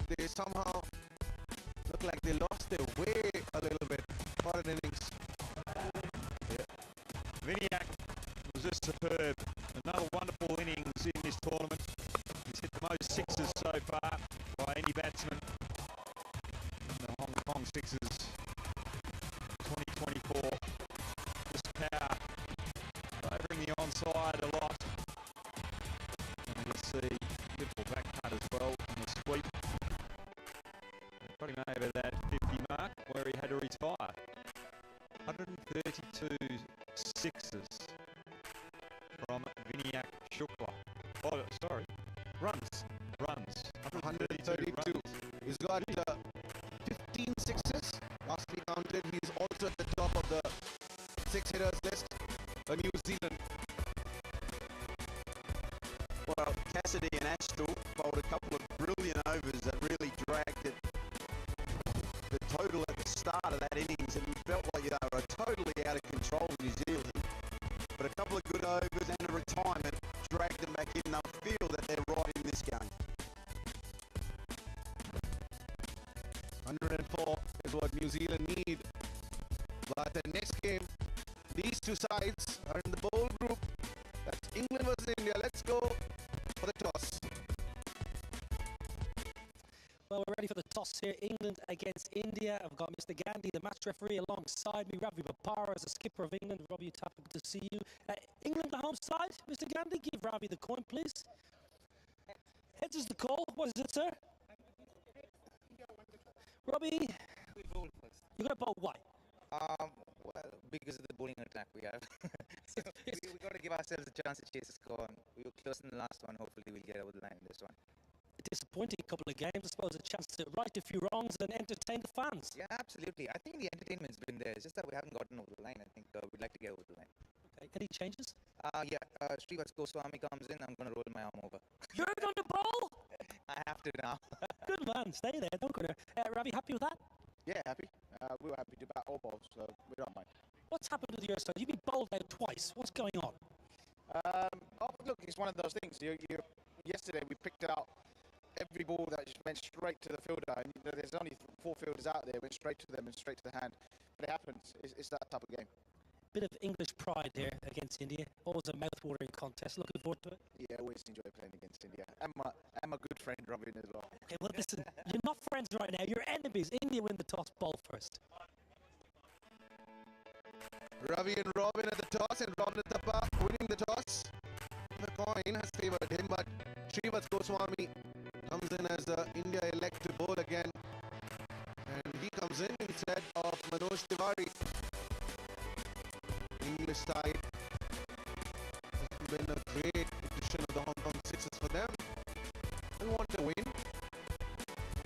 but they somehow look like they lost their way a little bit for an innings. Yeah. Viniak was just superb. Another wonderful innings in this tournament. He's hit the most sixes so far by any batsman. The Hong Kong Sixers 2024. Just power favouring the onside a lot. And you see beautiful back cut as well on the sweep. Got him over that 50 mark where he had to retire. 132 sixes from Vinayak Shukla. Oh, sorry. Runs. 132. Runs. He's got 15 sixes. Last we counted, he's also at the top of the six hitters list for New Zealand. Well, Cassidy and Astle bowled a couple of brilliant overs that really dragged it. The total at the start of that innings, and felt like they were totally out of control in New Zealand. But a couple of good overs and a retirement dragged them back in. They'll feel that they're right in this game. 104 is what New Zealand need. But the next game, these two sides are in the bowl group. That's England versus India. Let's go for the toss. Well, we're ready for the toss here. England against India. I've got Mr. Gandhi, the match referee, alongside me. Ravi Bopara as the skipper of England. Ravi, it's happy to see you. England, the home side. Mr. Gandhi, give Ravi the coin, please. Heads is the call. What is it, sir? Robbie, you're going to bowl why? Well, because of the bowling attack we have. So we got to give ourselves a chance to chase the score. We were close in the last one. Hopefully we'll get over the line in this one. A disappointing couple of games. I suppose a chance to right a few wrongs and entertain the fans. Yeah, absolutely. I think the entertainment's been there. It's just that we haven't gotten over the line. I think we'd like to get over the line. Okay. Any changes? Srivat Goswami comes in. I'm going to roll my arm over. You're going to bowl? I have to now. Good man. Stay there. Don't go there. Ravi, happy with that? Yeah, happy. We were happy to bat all balls, so we don't mind. What's happened with your side? You've been bowled out twice. What's going on? Look, it's one of those things. Yesterday we picked out every ball that just went straight to the fielder, and there's only 4 fielders out there. Went straight to them and straight to the hand. But it happens. It's that type of game. Bit of English pride here against India. Always a mouth-watering contest. Looking forward to it. Yeah, always enjoy playing against India. And my good friend Robin as well. Okay, well listen, you're not friends right now. You're enemies. India win the toss. Bowl first. Ravi and Robin at the toss, and Robin Thapa winning the toss. The coin has favoured him, but Srivat Goswami comes in as India elect to bowl again. And he comes in instead of Manoj Tiwari. English side. It's been a great addition of the Hong Kong Sixers for them. They want to win.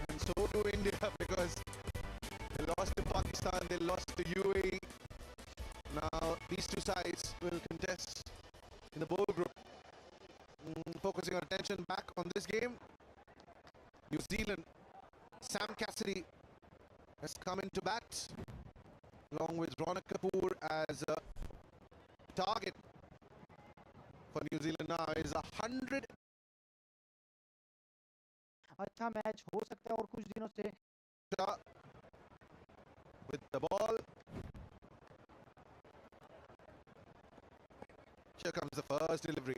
And so do India, because they lost to Pakistan, they lost to UAE. Now these two sides will contest in the bowl group. Focusing our attention back on this game. New Zealand, Sam Cassidy has come into bat along with Ronak Kapoor as a target for New Zealand now is 100. अच्छा match हो सकता है और कुछ दिनों से with the ball. Here comes the first delivery.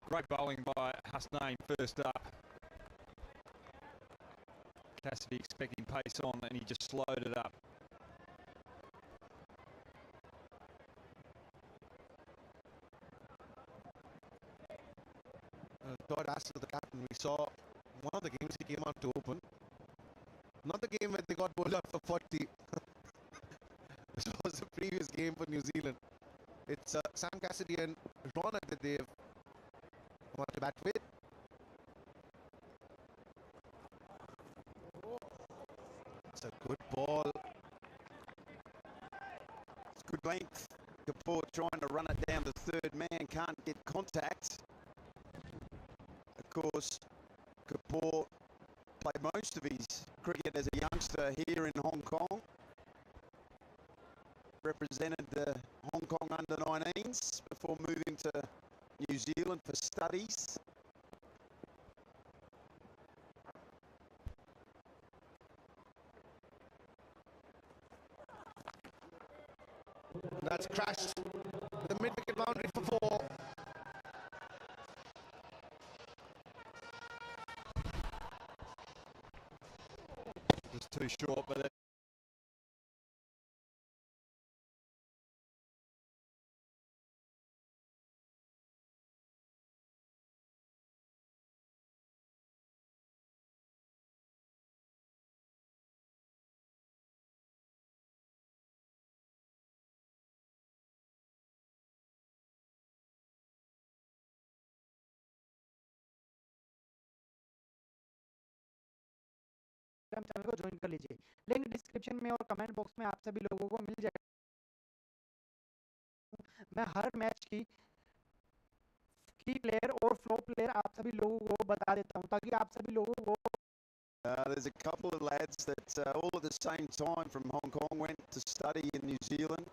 Great bowling by Hasnain first up. Cassidy expecting pace on, and he just slowed it up. Todd asked the captain, we saw one of the games he came out to open. Not the game where they got bowled out for 40. This was the previous game for New Zealand. It's Sam Cassidy and Ronak that they've come to bat with. It's a good ball. It's good length. Kapoor trying to run it down the third man, can't get contact. Of course, Kapoor played most of his cricket as a youngster here in Hong Kong. represented the Hong Kong under-19s before moving to New Zealand for studies. That's crashed the mid-wicket boundary for 4. Just too short, but channel को join कर लीजिए। Link description में और comment box में आप सभी लोगों को मिल जाएगा। मैं हर मैच की प्लेयर और फ्लो प्लेयर आप सभी लोगों को बता देता हूं ताकि आप सभी लोगों को There's a couple of lads that all at the same time from Hong Kong went to study in New Zealand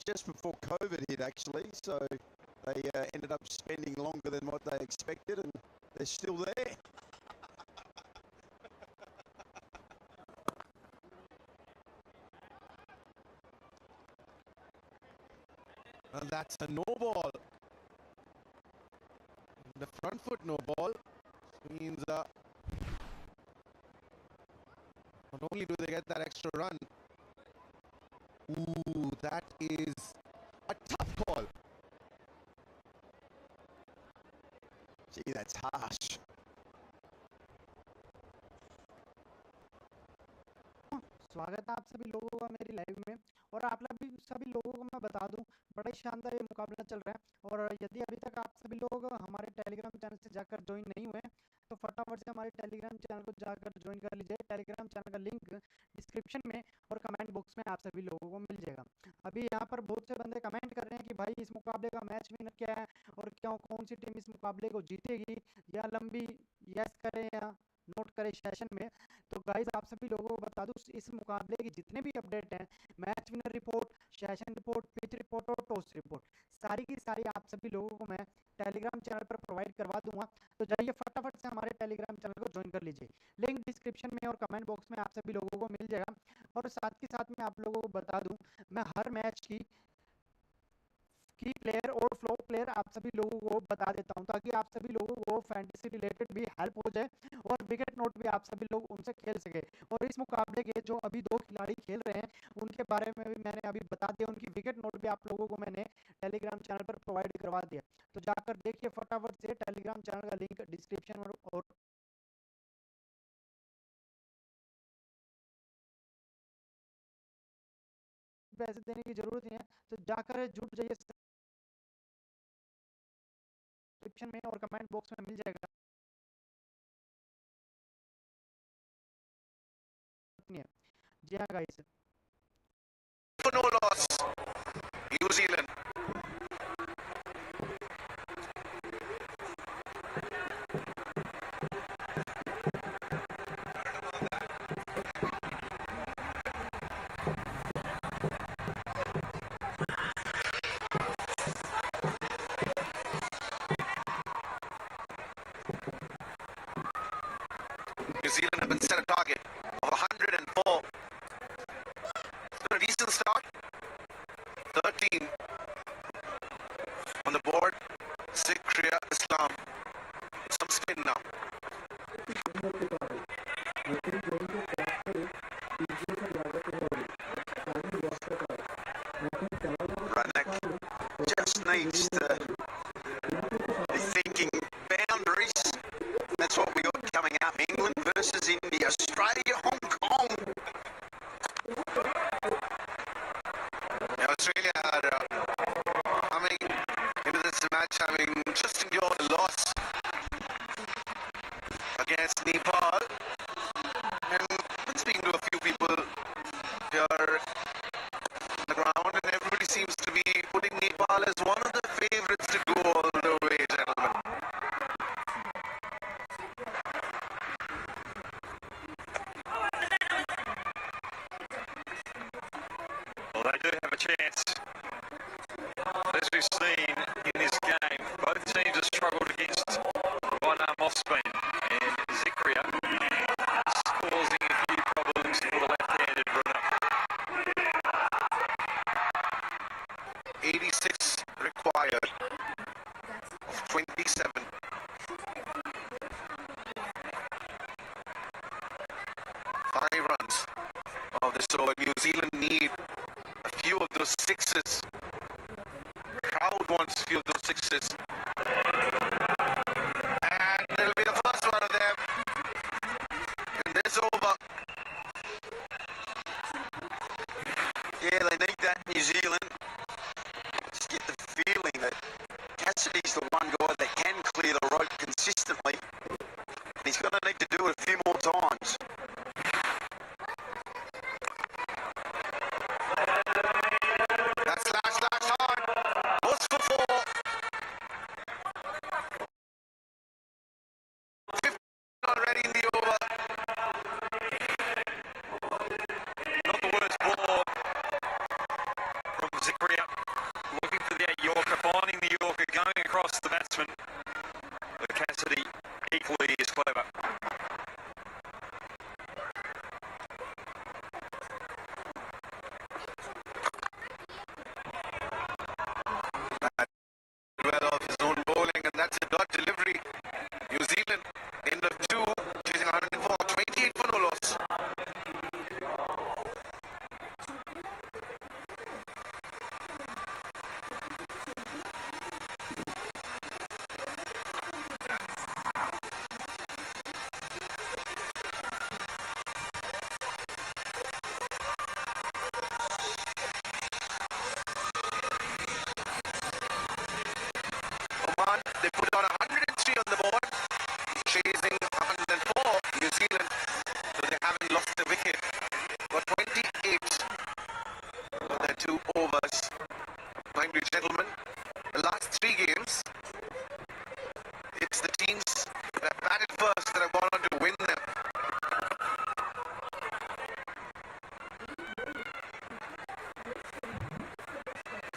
just before COVID hit, actually. So they ended up spending longer than what they expected, and they're still there. And that's a no ball. The front foot no ball means not only do they get that extra run, ooh, that is a tough call. Gee, that's harsh. स्वागत है आप सभी लोगों का मेरी live में। और आप सभी लोगों को मैं बता दूं, बड़ा ही शानदार ये मुकाबला चल रहा है। और यदि अभी तक आप सभी लोग हमारे टेलीग्राम चैनल से जाकर ज्वाइन नहीं हुए तो फटाफट से हमारे टेलीग्राम चैनल को जाकर ज्वाइन कर लीजिए। टेलीग्राम चैनल का लिंक डिस्क्रिप्शन में और कमेंट बॉक्स में आप सभी लोगों को मिल जाएगा। अभी यहाँ पर बहुत से बंदे कमेंट कर रहे हैं कि भाई इस मुकाबले का मैच विनर क्या है और क्यों कौन सी टीम इस मुकाबले को जीतेगी, या लंबी यस करें या नोट करें सेशन में। तो गाइस आप सभी लोगों को बता दूं, इस मुकाबले की जितने भी अपडेट हैं, match winner report, session report, pitch report और टॉस रिपोर्ट, सारी की सारी आप सभी लोगों को मैं टेलीग्राम चैनल पर प्रोवाइड करवा दूंगा। तो जाइए फटाफट से हमारे टेलीग्राम चैनल को ज्वाइन कर लीजिए। लिंक डिस्क्रिप्शन में और कमेंट बॉक्स में आप सभी लोगों को मिल जाएगा। और साथ ही साथ मैं आप लोगों को बता दूं, मैं हर मैच की प्लेयर और फ्लो प्लेयर आप सभी लोगों को बता देता हूं ताकि आप सभी लोगों को फैंटेसी रिलेटेड भी हेल्प हो जाए और विकेट नोट भी आप सभी लोग उनसे खेल सके। और इस मुकाबले के जो अभी 2 खिलाड़ी खेल रहे हैं उनके बारे में भी मैंने अभी बता दिया, उनकी विकेट नोट भी आप लोगों को मैंने टेलीग्राम चैनल पर प्रोवाइड करवा दिया। तो जाकर देखिए फटाफट से, टेलीग्राम चैनल का लिंक डिस्क्रिप्शन और पैसे देने की जरूरत नहीं है, तो जाकर जुड़ जाइए। डिस्क्रिप्शन में और कमेंट बॉक्स में मिल जाएगा। जी हाँ guys, For no loss, New Zealand. New Zealand have been set a target of 104. It's been a decent start. 13 on the board. Sikh, Kriya, Islam. Some spin now. Ranak just needs to be thinking boundaries. That's what we got coming up. England versus India. Australia, Hong Kong. Now Australia are coming into this match having just endured a loss against Nepal. And I've been speaking to a few people here on the ground, and everybody seems to be putting Nepal as one of the favourites to go all the way, gentlemen. Well, they do have a chance as we've seen in this game, both teams have struggled against right-arm off-spin, and Zikria is causing a few problems for the left-handed runner. 86 required of 27. 5 runs. Oh, this over. New Zealand need a few of those sixes. Crowd wants a few of those sixes. And it'll be the first one of them. And this over. Yeah, they need that, New Zealand. Just get the feeling that Cassidy's the one guy that can clear the rope consistently. And he's going to need to do it a few more times. That's last time. What's for 4? 15 already in the over. Not the worst ball from Zikria. Looking for that Yorker, finding the Yorker, going across the batsman. But Cassidy equally is clever. Well off his own bowling, and that's a dot delivery. New Zealand, end of 2, chasing 104, 28 for no loss. Oman, they put on 103 on the board, chasing 104 New Zealand, so they haven't lost a wicket. Got 28 for their 2 overs. Mind you, gentlemen, the last 3 games, it's the teams that batted first that have gone on to win them.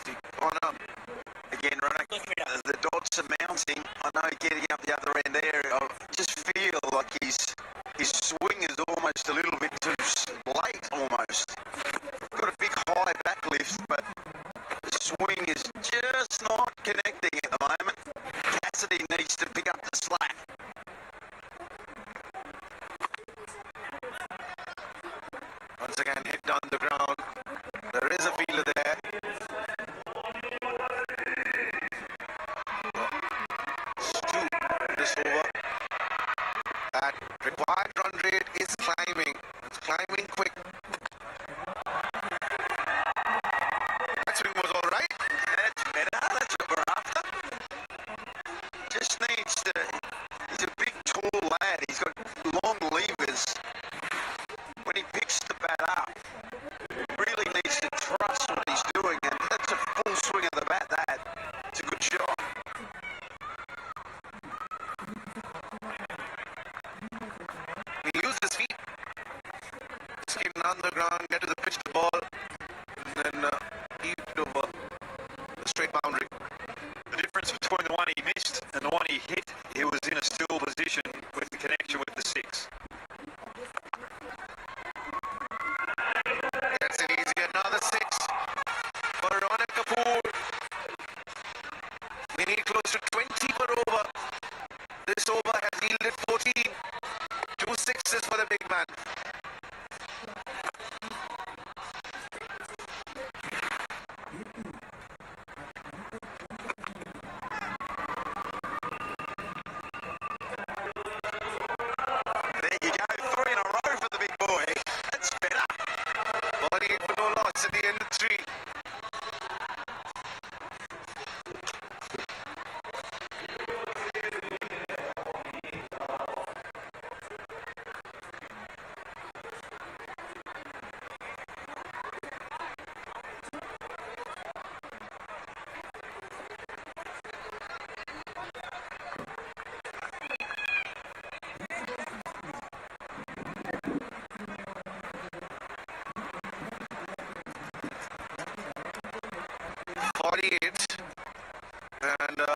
See, Connor, again running. The dots are mounting. I know getting up the other end there, I just feel like his swing is almost a little bit too late almost. Got a big high back lift, but the swing is just not connecting at the moment. Cassidy needs to pick up the slack. Once again, hit down the ground. There is a fielder there. Stu, this over. That required run rate is climbing. It's climbing quick. That swing was all right. That's better. That's what we're after. Just needs to. He's a big, tall lad. He's got long levers. When he picks the bat up, really needs to trust what he's doing, and that's a full swing of the bat. It's a good shot. He used his feet, skip down the ground, get to the pitch the ball, and then heave it over the straight boundary. The difference between the one he missed and the one he hit, he was in a still position with the connection with the 6. That's an easy, another 6 for Ronak Kapoor. We need close to 20 per over. This over has yielded 14. 2 sixes for the big man. There you go, 3 in a row for the big boy. That's better. 48 for no loss at the end of 3. And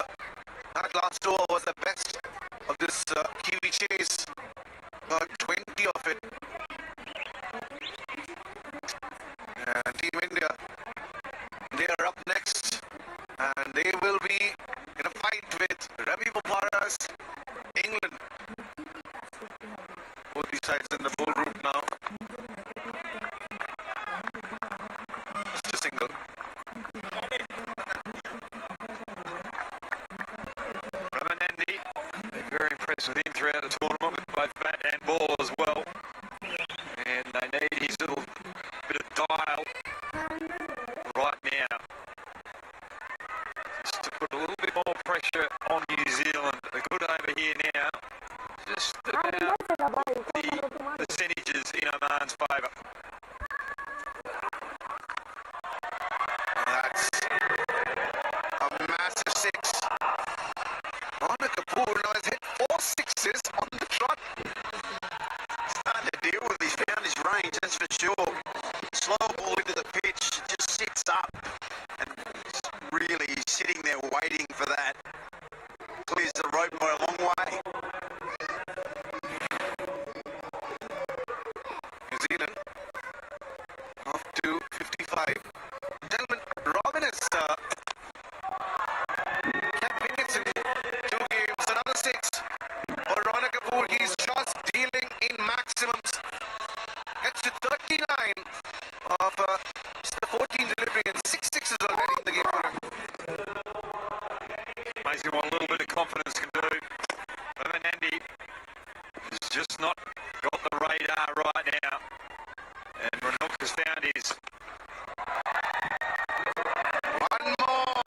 that last over was the best of this Kiwi chase. Got 20 of it. And Team India, they are up next. And they will be in a fight with Ravi Bopara's England. Both these sides in the bull route now. Just a single. Ramanandi, very impressed with him throughout the tournament with both bat and ball as well. And they need his little bit of dial right now. Just to put a little bit more pressure on New Zealand. They're good over here now. Just about the percentages in Oman's favour. That's a massive six. Rana Kapoor now has hit 4 sixes on the trot. Starting to deal with, he's found his range, that's for sure. Slow ball into the pitch, just sits up. And really, he's sitting there waiting for that. Clears the rope by a long way. New Zealand off to 55. Gentlemen, Robin has kept wickets in 2 games, another 6. For Rana Kapoor, he's just dealing in maximums. Gets to 39 of 14 delivery and 6 sixes already in the game for him. Amazing what a little bit of confidence can do. Ramanandi has just not got the radar right now. And Ranuk has found his. One more.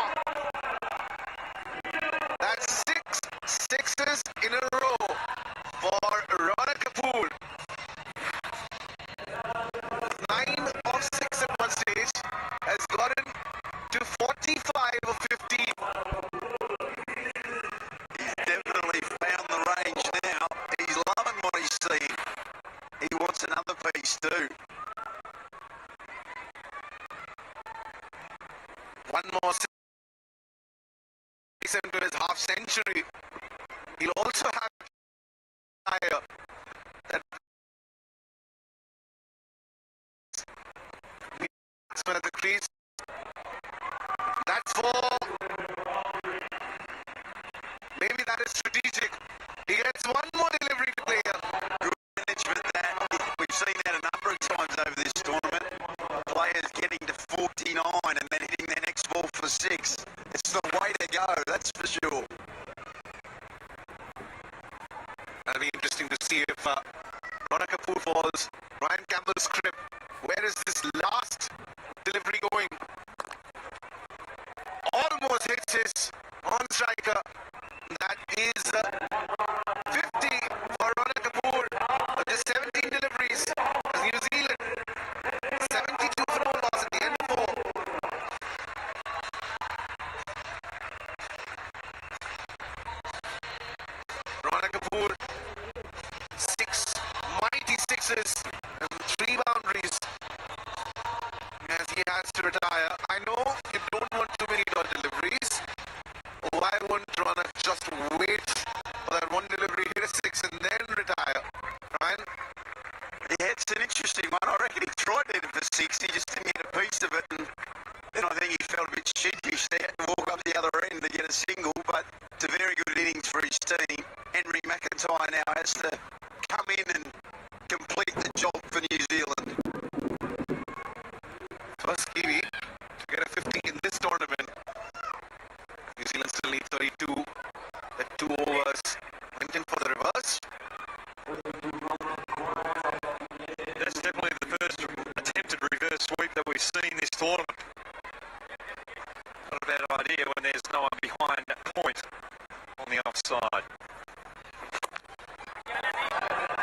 That's 6 sixes in a row for Rana Kapoor. 9 of 6 at one stage has gotten to 45 of 15. He's definitely found the range now. He's loving what he's seeing. He wants another piece too. One more to his half century. He'll also have higher that batsman at the crease. That's for maybe that is strategic. He gets one more delivery to play. Good management that. We've seen that a number of times over this tournament. Players getting to 49 and then hitting their next ball for 6. It's the way to go, that's for sure. That'll be interesting to see if Rana Kapoor falls. Ryan Campbell's script. Where is this last delivery going? Almost hits his on striker. That is 50 for Rana Kapoor. Just 17 deliveries. New Zealand 72 for no loss at the end of 4. Rana Kapoor 6 mighty sixes and 3 boundaries as he has to retire. I know you don't want too many deliveries. Why wouldn't Rana just wait for that one delivery, hit a 6 and then retire? Ryan? Yeah, it's an interesting one. I reckon he tried to hit it for 6. He just didn't get a piece of it. And then I think he felt a bit sheepish there to walk up the other end to get a single. But it's a very good innings for his team. Henry McIntyre now has to come in and complete the job for New Zealand. First Kiwi to get a 50 in this tournament. New Zealand still need 32. At 2 overs. Went in for the reverse. That's definitely the first attempted reverse sweep that we've seen this tournament. Not a bad idea when there's no one behind that point on the offside.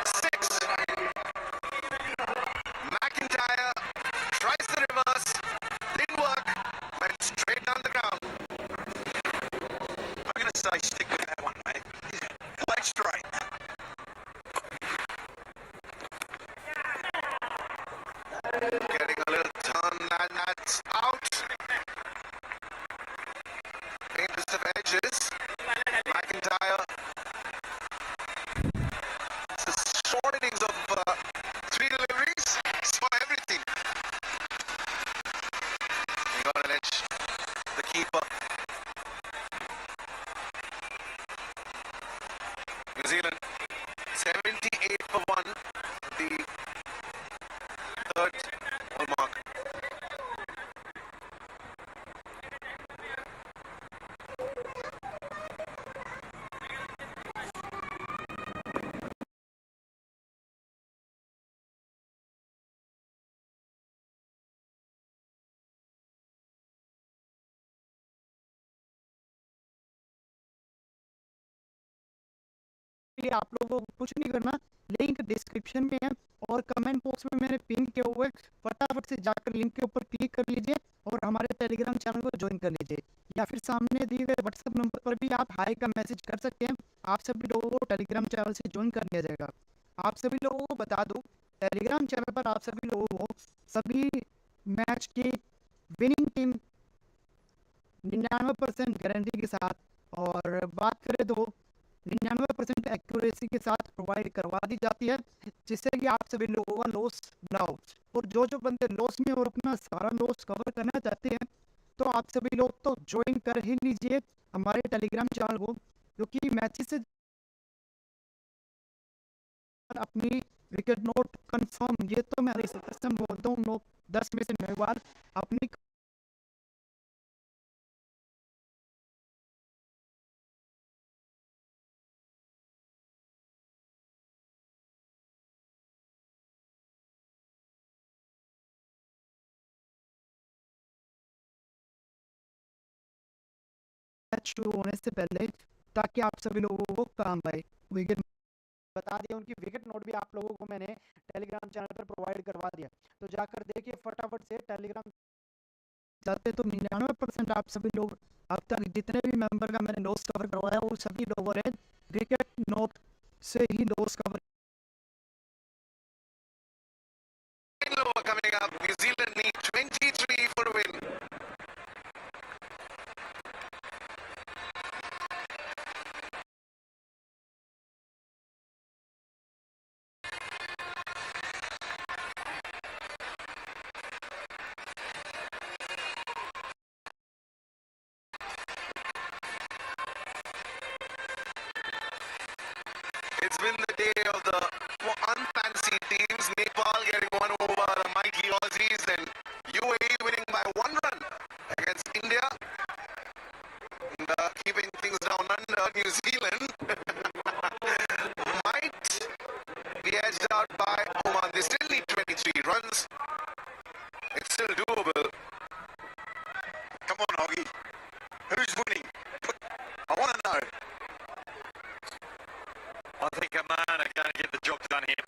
6. McIntyre tries the reverse. Didn't work. Went straight down the ground. I'm going to say stick with that one, mate. Play straight. Getting a little turn and that's out. Paint is aggressive edges. McIntyre. It's a short innings of 3 deliveries. Saw everything. He got an edge. The keeper. New Zealand 78 for 1. The third ball mark. लिए आप लोगों को कुछ नहीं करना, link description में है और कमेंट बॉक्स में मैंने पिन किया हुआ है, फटाफट से जाकर लिंक के ऊपर क्लिक कर लीजिए और हमारे टेलीग्राम चैनल को ज्वाइन कर लीजिए, या फिर सामने दिए गए व्हाट्सएप नंबर पर भी आप हाई का मैसेज कर सकते हैं। आप सभी लोगों को टेलीग्राम चैनल से ज्वाइन कर लिया जाएगा। आप सभी लोगों को बता दूं, टेलीग्राम चैनल पर आप सभी लोगों को सभी मैच की विनिंग टीम 99% गारंटी के साथ, और बात करें तो 99% एक्यूरेसी के साथ प्रोवाइड करवा दी जाती है, जिससे कि आप सभी लोगों का लॉस ना हो। और जो बंदे लॉस में और अपना सारा लॉस कवर करना चाहते हैं, तो आप सभी लोग तो ज्वाइन कर ही लीजिए हमारे टेलीग्राम चैनल को, क्योंकि मैचेस से अपनी विकेट नोट कंफर्म, ये तो मैं कसम बोलता हूँ 10 में से 9 बार अपनी मैच शुरू होने से पहले, ताकि आप सभी लोगों को काम आए। विकेट बता दिया, उनकी विकेट नोट भी आप लोगों को मैंने टेलीग्राम चैनल पर प्रोवाइड करवा दिया, तो जाकर देखिए फटाफट से टेलीग्राम जाते। तो 99% आप सभी लोग अब तक जितने भी मेंबर का मैंने लॉस कवर करवाया, वो सभी लोगों ने विकेट नोट से ही loss cover. Coming up, New Zealand need 23 for a win. It's been the day of the unfancy teams. Nepal getting one over the mighty Aussies, and UAE winning by 1 run against India. And, keeping things down under, New Zealand might be edged out by Oman. They still need 23 runs. It's still doable. Come on, Augie. Who's winning? I want to know. I think Oman are going to get the job done here.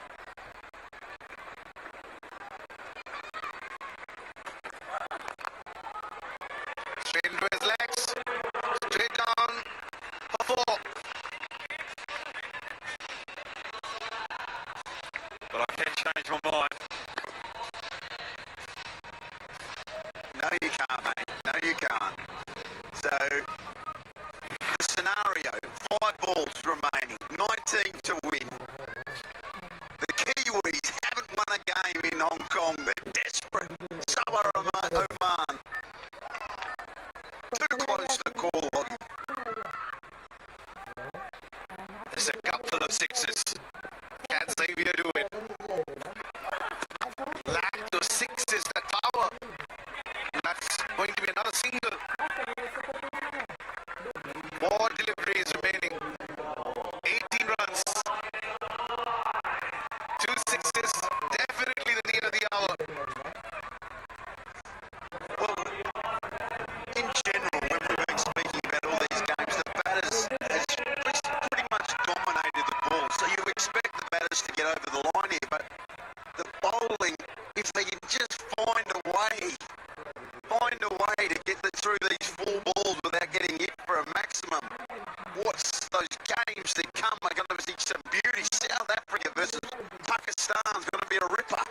Straight into his legs. Straight down for 4. But I can change my mind. No, you can't, mate. No, you can't. So, the scenario, 5 balls remaining, 19 to win. The Kiwis haven't won a game in Hong Kong. They're desperate. So are Oman. Too close to call on. There's a couple of sixes. Can Xavier do it? Lack of sixes, that power. That's going to be another single. 4 deliveries remaining. 18 runs. 2 sixes. Definitely the need of the hour. Well, in general, when we've been speaking about all these games, the batters has pretty much dominated the ball. So you expect the batters to get over the line here, but the bowling, if they can just find a way to get through these 4 balls without getting hit for a maximum. What's those games that come are going to be some beauty. South Africa versus Pakistan's going to be a ripper.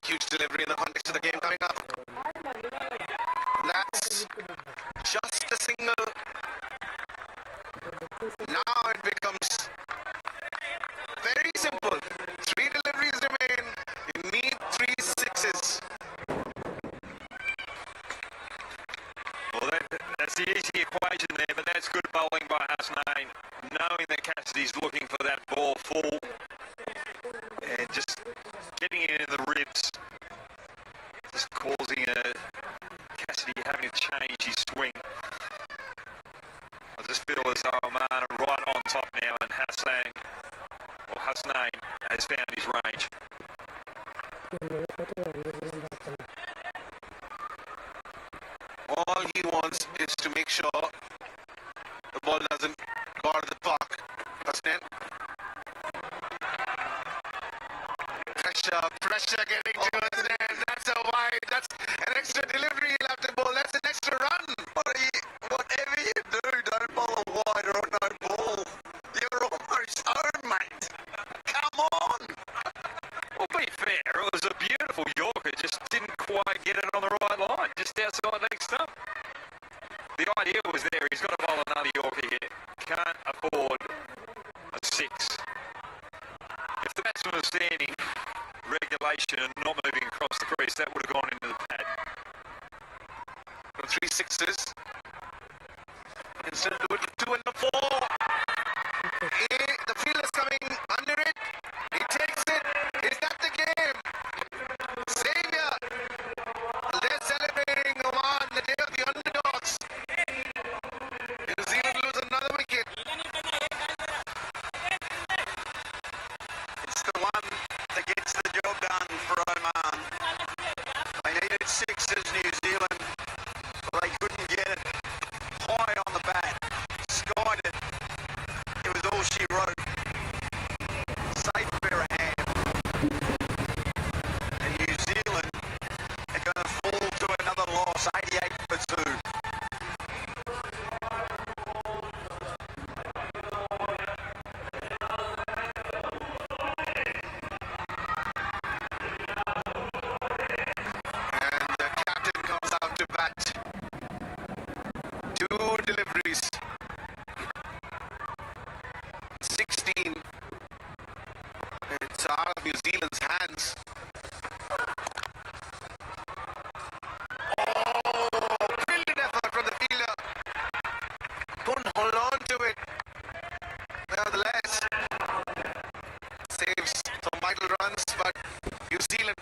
Huge delivery in the context of the game coming up. That's just a single That's the easy equation there, but that's good bowling by Hasnain, knowing that Cassidy's looking for that ball full and just getting it in the ribs, just causing Cassidy having to change his swing. I just feel as though Oman are right on top now, and Hasnain has found his range. All he wants is to make sure the ball doesn't go out of the park. Hasnain. Pressure getting to Hasnain. That's a wide. That's an extra delivery he'll have to bowl. That's an extra run. Whatever you do, don't bowl a wide or no ball. You're almost home, mate. Come on. Well, be fair, it was a beautiful Yorker, just didn't quite get it on the right line, just outside leg stump. The idea was there, he's got to bowl another Yorker here. Can't afford a six. If the batsman was standing, regulation and not moving across the crease, that would have gone into the pad. From 3 sixes. Instead of 2 and a 4. The fielder's coming under it. He takes it. Is that the game? Xavier. They're celebrating Oman, the day of the underdogs. New Zealand lose another wicket. It's the one that gets the job done for Oman. They needed sixes, New Zealand, but they couldn't get it. High on the bat, skied it. It was all she wrote. Safe pair of hands. And New Zealand are going to fall to another loss, 88 for 2. And the captain comes out to bat. 2 deliveries. 16. It's out of New Zealand's hands. Oh, brilliant effort from the fielder. Couldn't hold on to it. Nevertheless, saves some vital runs, but New Zealand,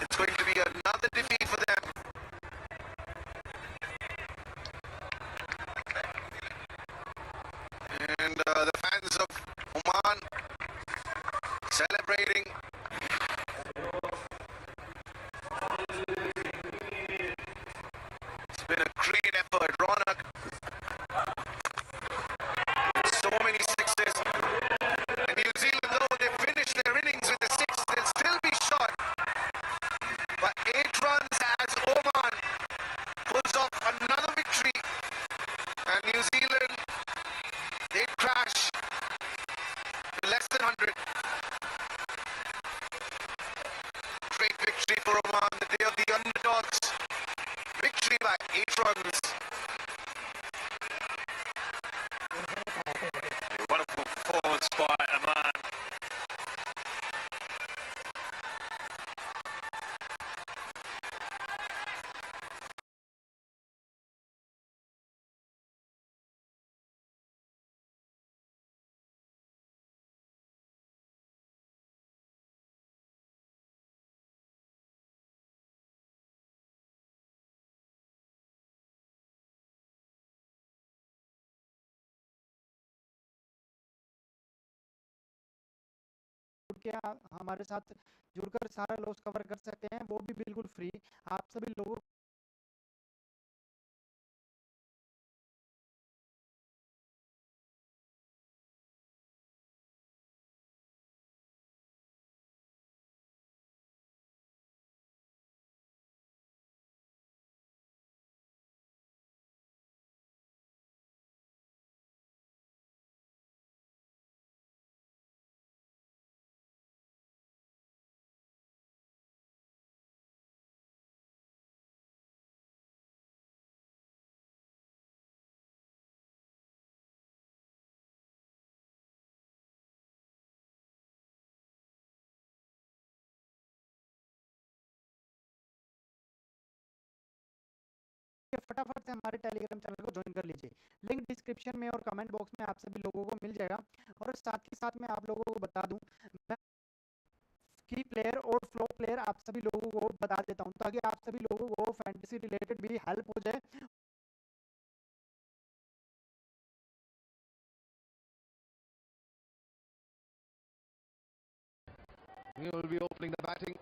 it's going to be another defeat for them. And the fans of Oman celebrating. It's been a great effort, Ronak. So many sixes. And New Zealand, though they finish their innings with a six, they'll still be short. But 8 runs as Oman pulls off another victory. And New Zealand, they crash to less than 100. Great victory for Oman, the day of the underdogs. Victory by 8 runs. Wonderful performance by Oman. के हमारे साथ जुड़कर सारा loss cover कर सकते हैं, वो भी बिल्कुल फ्री। आप सभी लोगों फटाफट से हमारे टेलीग्राम चैनल को ज्वाइन कर लीजिए। लिंक डिस्क्रिप्शन में और कमेंट बॉक्स में आप सभी लोगों को मिल जाएगा। और साथ ही साथ मैं आप लोगों को बता दूं, मैं की प्लेयर और फ्लो प्लेयर आप सभी लोगों को बता देता हूं, ताकि आप सभी लोगों को फैंटेसी रिलेटेड भी हेल्प हो जाए। He will be opening the batting.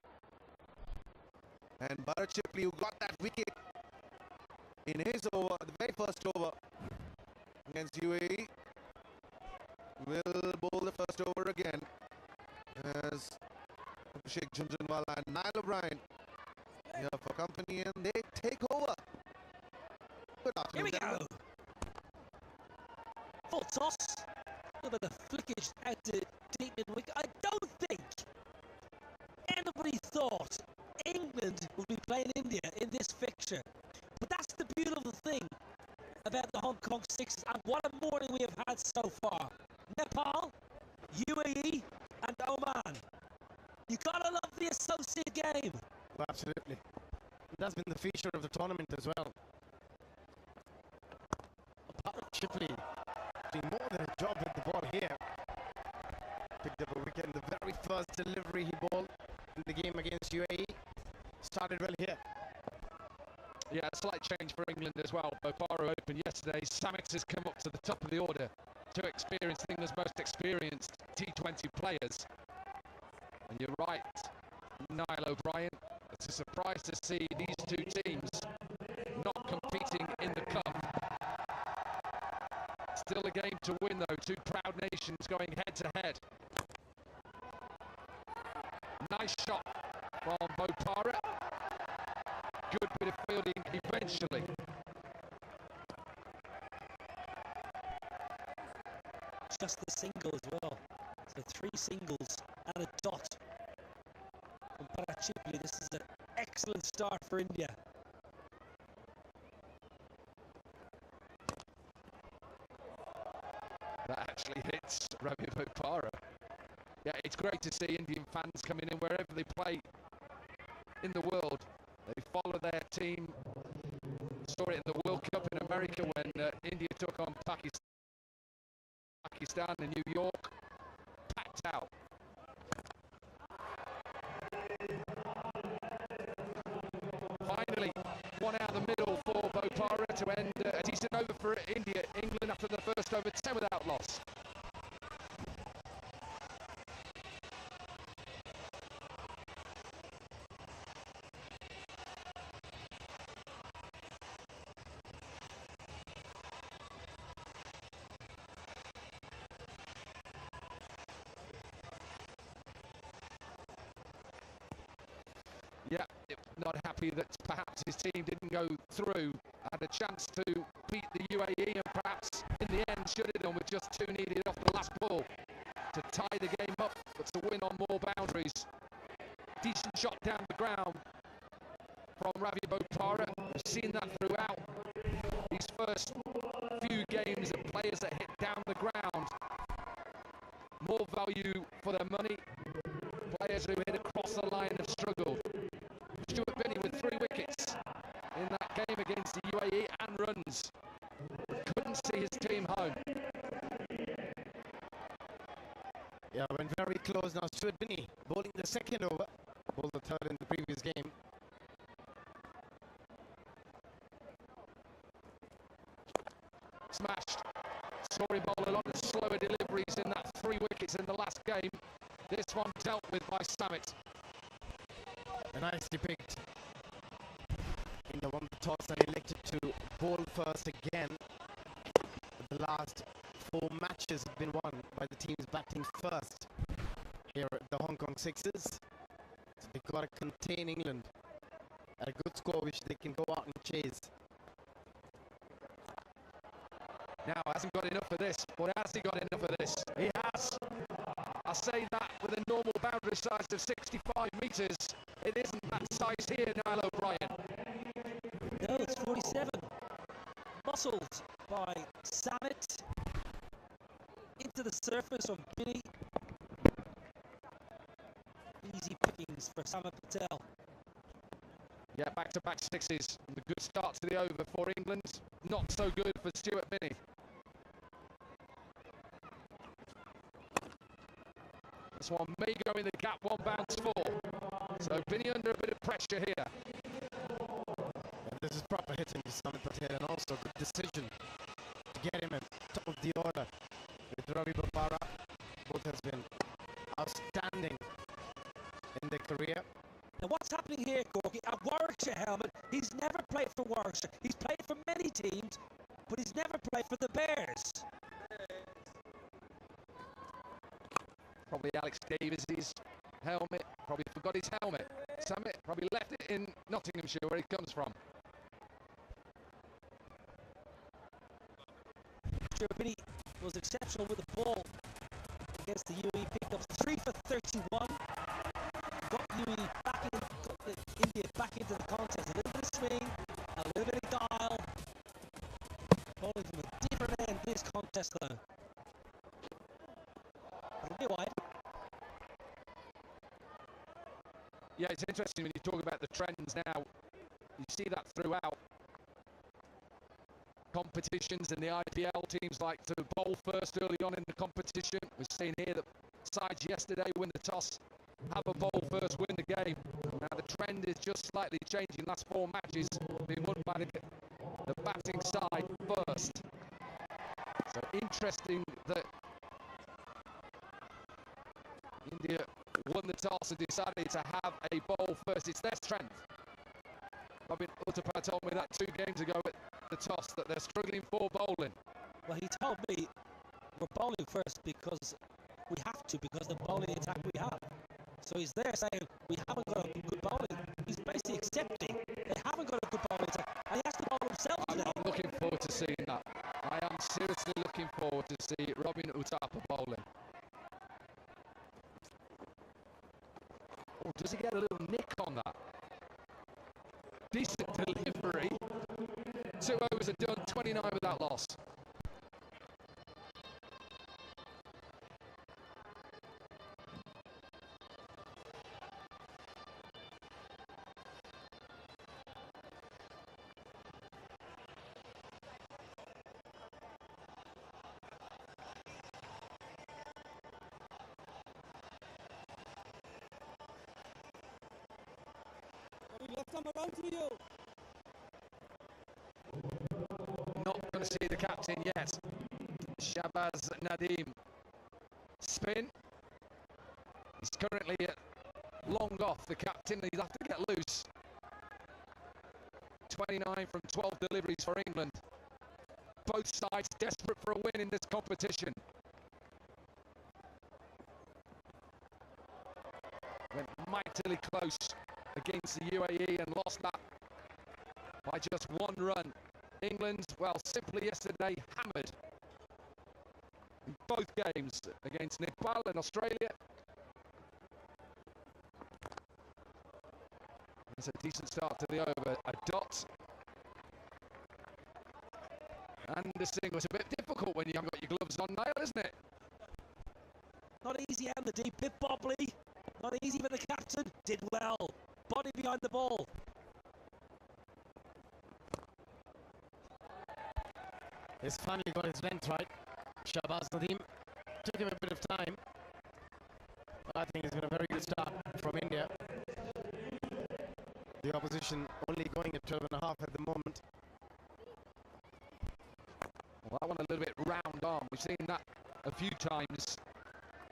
And Bharat Chipley, who got that wicket in his over, the very first over against UAE, will bowl the first over again as Abhishek Jhunjhunwala and Niall O'Brien here for company, and they take over. Good Here we afternoon, go. Full toss. Look at the flickage out to deep in wicket. I don't think anybody thought England would be playing India in this fixture. But that's the beautiful thing about the Hong Kong Sixers, and what a morning we have had so far. Nepal, UAE and Oman. You gotta love the associate game. Well, absolutely. That's been the feature of the tournament as well. Chipley doing more than a job with the ball here. Picked up a wicket in the very first delivery he bowled in the game against UAE. Started well here. Yeah, a slight change for England as well. Bopara opened yesterday. Sammix has come up to the top of the order. Two experienced, England's most experienced T20 players. And you're right, Niall O'Brien. It's a surprise to see these two teams not competing in the cup. Still a game to win though, two proud nations going head to head. Nice shot from Bopara. Good bit of fielding eventually. Just the single as well. So 3 singles and a dot from Bharat Chipley. This is an excellent start for India. That actually hits Ravi Bopara. Yeah, it's great to see Indian fans coming in wherever they play in the world. They follow their team. Saw it in the World Cup in America when India took on Pakistan in New York. Packed out. Finally, one out of the middle for Bopara to end a decent over for India. England after the first over, 10 without loss. Yeah, not happy that perhaps his team didn't go through. Had a chance to beat the UAE and perhaps in the end should have done with just 2 needed off the last ball to tie the game up, but to win on more boundaries. Decent shot down the ground from Ravi Bopara. We've seen that throughout these first few games of players that hit down the ground. More value for their money. Players who hit across the line have struggled. Stuart Binney with 3 wickets in that game against the UAE and runs. Couldn't see his team home. Yeah, went very close now. Stuart Binney bowling the second over. Bowled the third in the previous game. Smashed. Saw him bowl a lot of slower deliveries in that 3 wickets in the last game. This one dealt with by Sammix. A nicely picked. India won the toss and elected to bowl first again. The last 4 matches have been won by the teams batting first here at the Hong Kong Sixers. So they've got to contain England at a good score which they can go out and chase. Now, hasn't got enough of this, but has he got enough of this? He has. I say that with a normal boundary size of 65 metres. It isn't that size here, Niall O'Brien. No, it's 47. Muscled by Sammit into the surface of Binney. Easy pickings for Sammit Patel. Yeah, back-to-back sixes. A good start to the over for England. Not so good for Stuart Binney. This one may go in the gap, one bounce four. So Binney under a bit of pressure here. And this is proper hitting for Sami Patel, and also good decision to get him at top of the order. With Ravi Bopara, both has been outstanding in their career. Now what's happening here, Corky? A Warwickshire helmet. He's never played for Warwickshire. He's played for many teams, but he's never played for the Bears. Probably Alex Davies' helmet. Probably forgot his helmet. Summit probably left it in Nottinghamshire, where he comes from. Binney was exceptional with the ball against the UAE. Picked up 3 for 31. Got UAE back in, got India back into the contest. A little bit of swing, a little bit of guile. Bowling from a different end this contest though. It'll be wide. Yeah, it's interesting when you talk about the trends now. You see that throughout competitions, and the IPL teams like to bowl first early on in the competition. We've seen here that sides yesterday win the toss, have a bowl first, win the game. Now the trend is just slightly changing. Last 4 matches being won by the batting side first. So interesting that India won the toss and decided to have a bowl first. It's their strength. I mean, Uttapar told me that 2 games ago at the toss that they're struggling for bowling. Well, he told me we're bowling first because we have to, because the bowling attack we have. So he's there saying we haven't got a good bowling. He's basically accepting they haven't got a good bowling attack, and he has to bowl himself today. I'm looking forward to seeing that. I am seriously looking forward to see Robin Uthappa bowling. Oh, does he get a little nick on that? Decent delivery. 2 overs are done, 29 without loss. Not going to see the captain yet. Shahbaz Nadeem. Spin. He's currently long off, the captain. He'll have to get loose. 29 from 12 deliveries for England. Both sides desperate for a win in this competition. Went mightily close against the UAE and lost that by just 1 run. England, well, simply yesterday hammered in both games against Nepal and Australia. It's a decent start to the over. A dot and a single. It's a bit difficult when you haven't got your gloves on, Niall, isn't it? Not easy out in the deep, bit bobbly. Not easy for the captain. Did well. Body behind the ball. He's finally got his length right. Shahbaz Nadeem. Took him a bit of time. But I think he's got a very good start from India. The opposition only going at 12.5 at the moment. Well, that one a little bit round arm. We've seen that a few times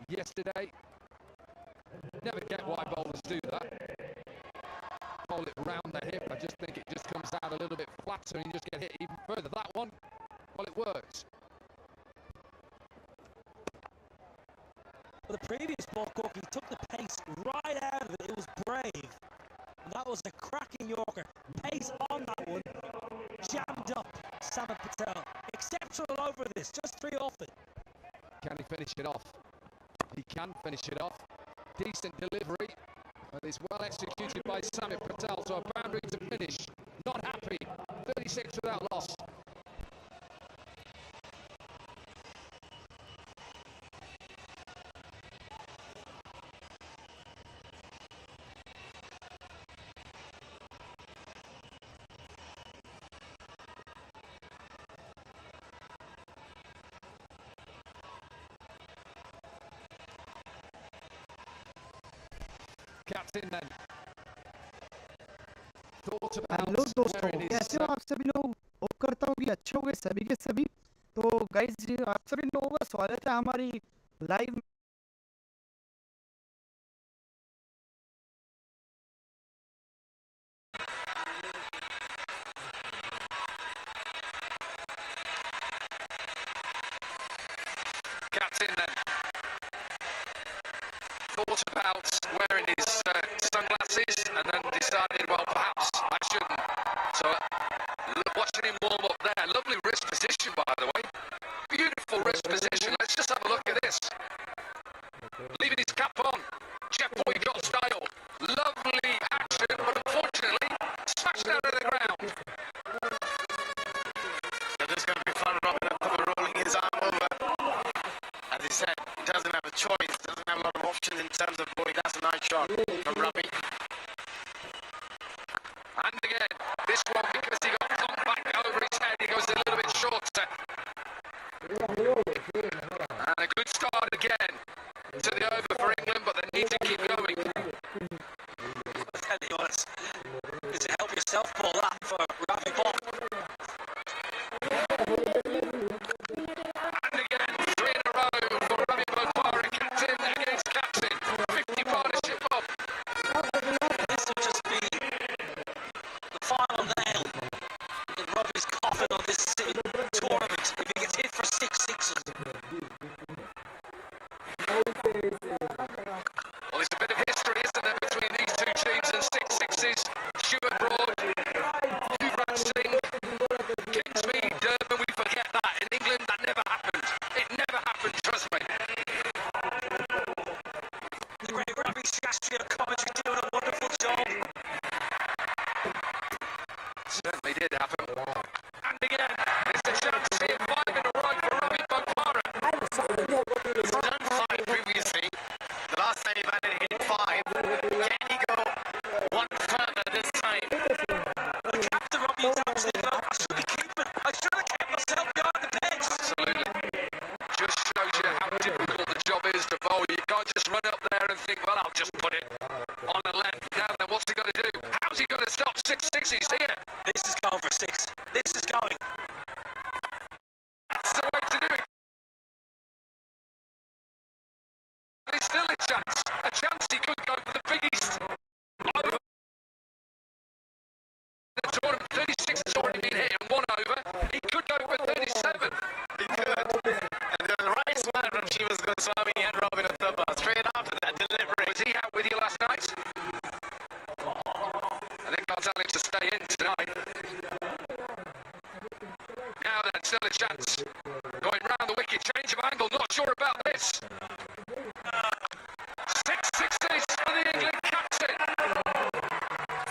yesterday. Never get why bowlers do that. Bowl it round the hip. I just think it just comes out a little bit flatter and you just get hit even further. That one, well, it works. But the previous ball, Corky took the pace right out of it. It was brave. And that was a cracking Yorker. Pace on that one. Jammed up Sami Patel. Exceptional over this. Just 3 off it. Can he finish it off? He can finish it off. Decent delivery. But it's well executed by Sami Patel. So a boundary to finish. Not happy. 36 without loss. captain then. Thought hello about दोस्तों, where it कैसे is. हो आप सभी लोग? Hope करता हूँ कि अच्छे होंगे सभी के सभी। तो गाइज, आप सभी लोगों का स्वागत है हमारी live Captain then. Thought about wearing his sunglasses and then decided, well, perhaps I shouldn't. So, watching him warm up there. Lovely wrist position, by the way. Beautiful wrist position. Let's just have a look at this. Leaving his cap on. Jeff Boy got style. Lovely action, but unfortunately, smashed out of the ground. This is going to be fun, Robin. Rolling his arm over. As he said, doesn't have a choice, doesn't have a lot of options in terms of bowling. That's a nice shot from Ravi. And again, this one, because he got thumped back over his head, he goes a little bit shorter. And a good start again to the over for England, but they need to keep going. I'll tell you what, it's a help yourself ball that for Ravi Bob. And again, 3 in a row for Ravi Bopara, captain against captain. 50 partnership up. This will just be the final nail in Robbie's coffin on this tournament. If he gets hit for 6 sixes. Well, there's a bit of history, isn't there, between these two teams and 6 sixes. Stuart Broad, Yuvraj Singh, Kingsmead, Durban, we forget that. In England, that never happened. It never happened, trust me. The great Ravi Shastri on commentary doing a wonderful job. Certainly did happen. And again, it's a chance here, 5 in a row for Ravi Bopara. He's done 5 previously. The last time he batted, he hit 5. Can he go one further this time? Captain Robbie is absolutely right. I should be keeping. I should have kept myself behind the pegs. Absolutely. Just shows you how difficult the job is to bowl. You can't just run up there and think, well, I'll just put it on the left. Now then, what's he got to do? How's he going to stop 6 sixes here? This is going for 6. This is going. That's the way to do it. There's still a chance. A chance he could go for the biggest over the tournament. 36 has already been hit and 1 over. He could go for 37. He could. And the right side from Shivas Goswami and Robin Uthappa. Straight after that delivery. Was he out with you last night? I think I'll tell him to stay in tonight. Now then, still a chance. Going round the wicket, change of angle, not sure about this. 6 sixes for the England captain.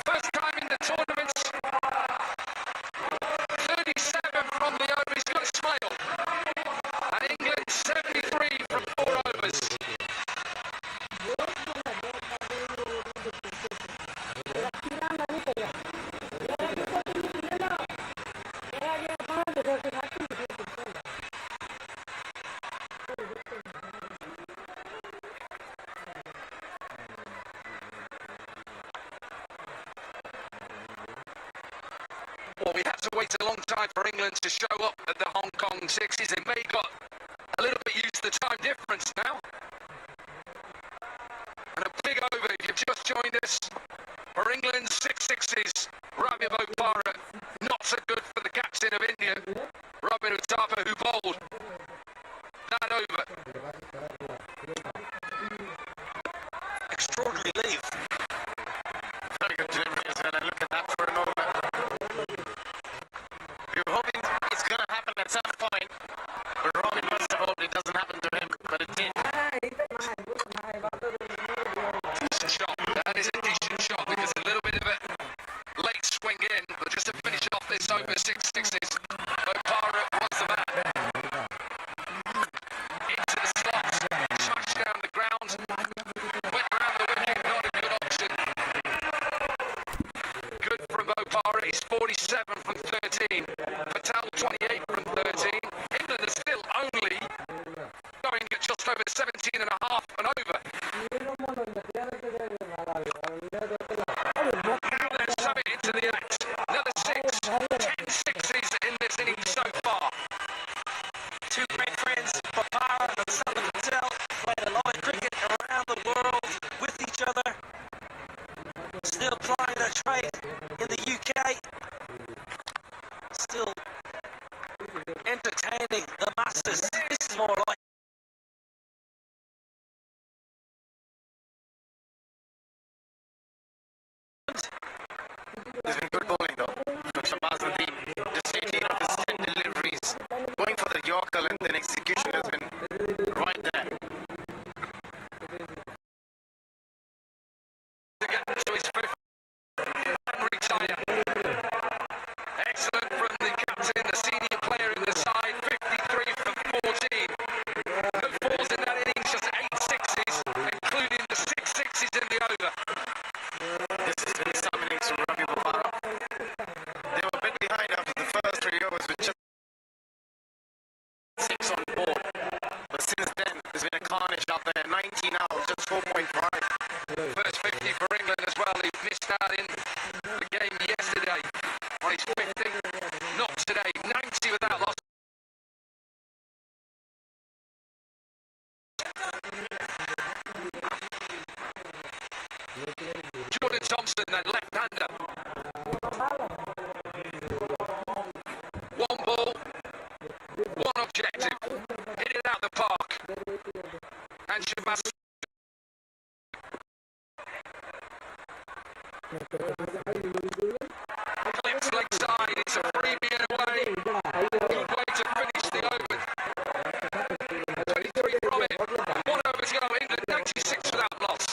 First time in the tournament. 37 from the over, he's got a smile. And England 73 from 4 overs. Well, we had to wait a long time for England to show up at the Hong Kong sixes. They may got a little bit used to the time difference now. And a big over, if you've just joined us, for England, 6 sixes. Ravi Bopara, not so good for the captain of India, Robin Uthappa, who bowled that over. Extraordinary leave. Very good delivery as well. And look at that for an over. We were hoping it's going to happen at some point. But Robin must have hoped it doesn't happen to him. But it did. Decent shot. That is a decent shot because a little bit of a late swing in, but just to finish off this over 6 sixes, Bopara was the man. two great friends, Papara and Southern Patel, played a lot of cricket around the world with each other, still plying their trade in the UK, still entertaining the masses. This is more like There's been good bowling though from Shabazz Nadeem. Just 18 of his 10 deliveries going for the Yorker, and then execution has been right there. To his fifth and retire. Excellent from the captain, the senior player in the side, 53 from 14. No fours in that innings, just 8 sixes, including the 6 sixes in the over. This is really some innings from Ravi Bopara. They were a bit behind after the first 3 overs with just 6 on board. But since then, there's been a carnage out there. 19 out, just 4.5. First 50 for England as well. He missed out in the game yesterday on his 50. Not today. 90 without loss. Jordan Thompson, that left-hander. One ball, one objective. Hit it out the park. And Shabazz clips leg side. It's a freebie away. Good way to finish the over. 23 from it. 1 over to go. England 96 without loss.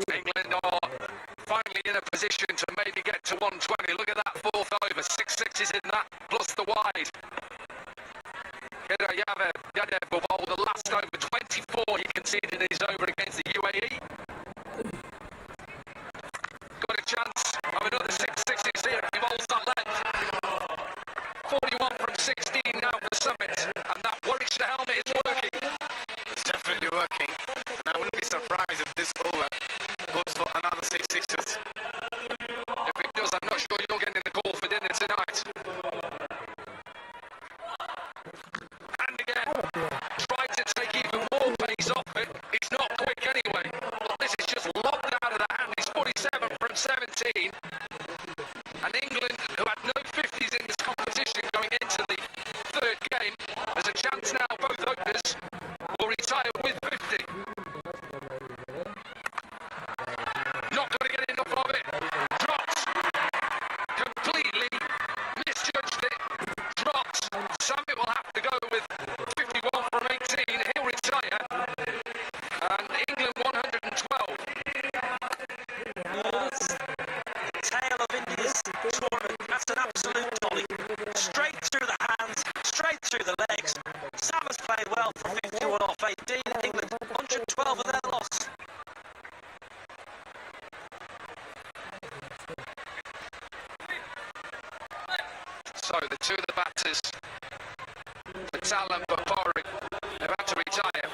England are finally in a position to maybe get to 120. Look at that 4th over, 6 sixes in that, plus the wide. Yadev will bowl the last over, 24 he conceded in his over against the UAE. Got a chance of another 6 sixes here if he bowls that length. 41 from 16 now for Summit, and that Warwickshire helmet is working. It's definitely working. And I wouldn't be surprised if this over goes for another 6 sixes. If it does, I'm not sure you're getting the call for dinner tonight. And again, tried to take even more pace off it. He's not quick anyway. But this is just lobbed out of the hand. He's 47 from 17. And England, who had no 50s in this competition going into the 3rd game, has a chance now, both openers will retire with 50. Not going to get enough of it. Drops. Completely misjudged it. Drops. Summit will have to go with 51 from 18. He'll retire. And England 112. tail of India's tournament. That's an absolute dolly. Straight through the hands, straight through the legs. Sam has played well for 51 off 18. England 112 of their loss. So the two of the batters, Patel and Bopara, have had to retire.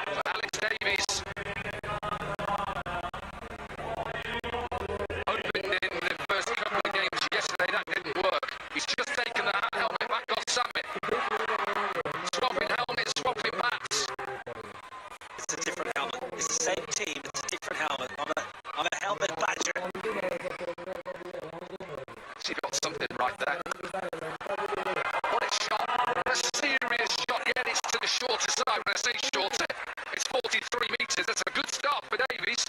But Alex Davies opened in the first couple of games yesterday. That didn't work. He's just taken the helmet back off Summit. Swapping helmets, swapping bats. It's a different helmet. It's the same team. It's a different helmet. I'm a helmet badger. She got something right there. What a shot. A serious shot. Yet it's to the shorter side. When I say shorter, it's 43 metres. That's a good start for Davies.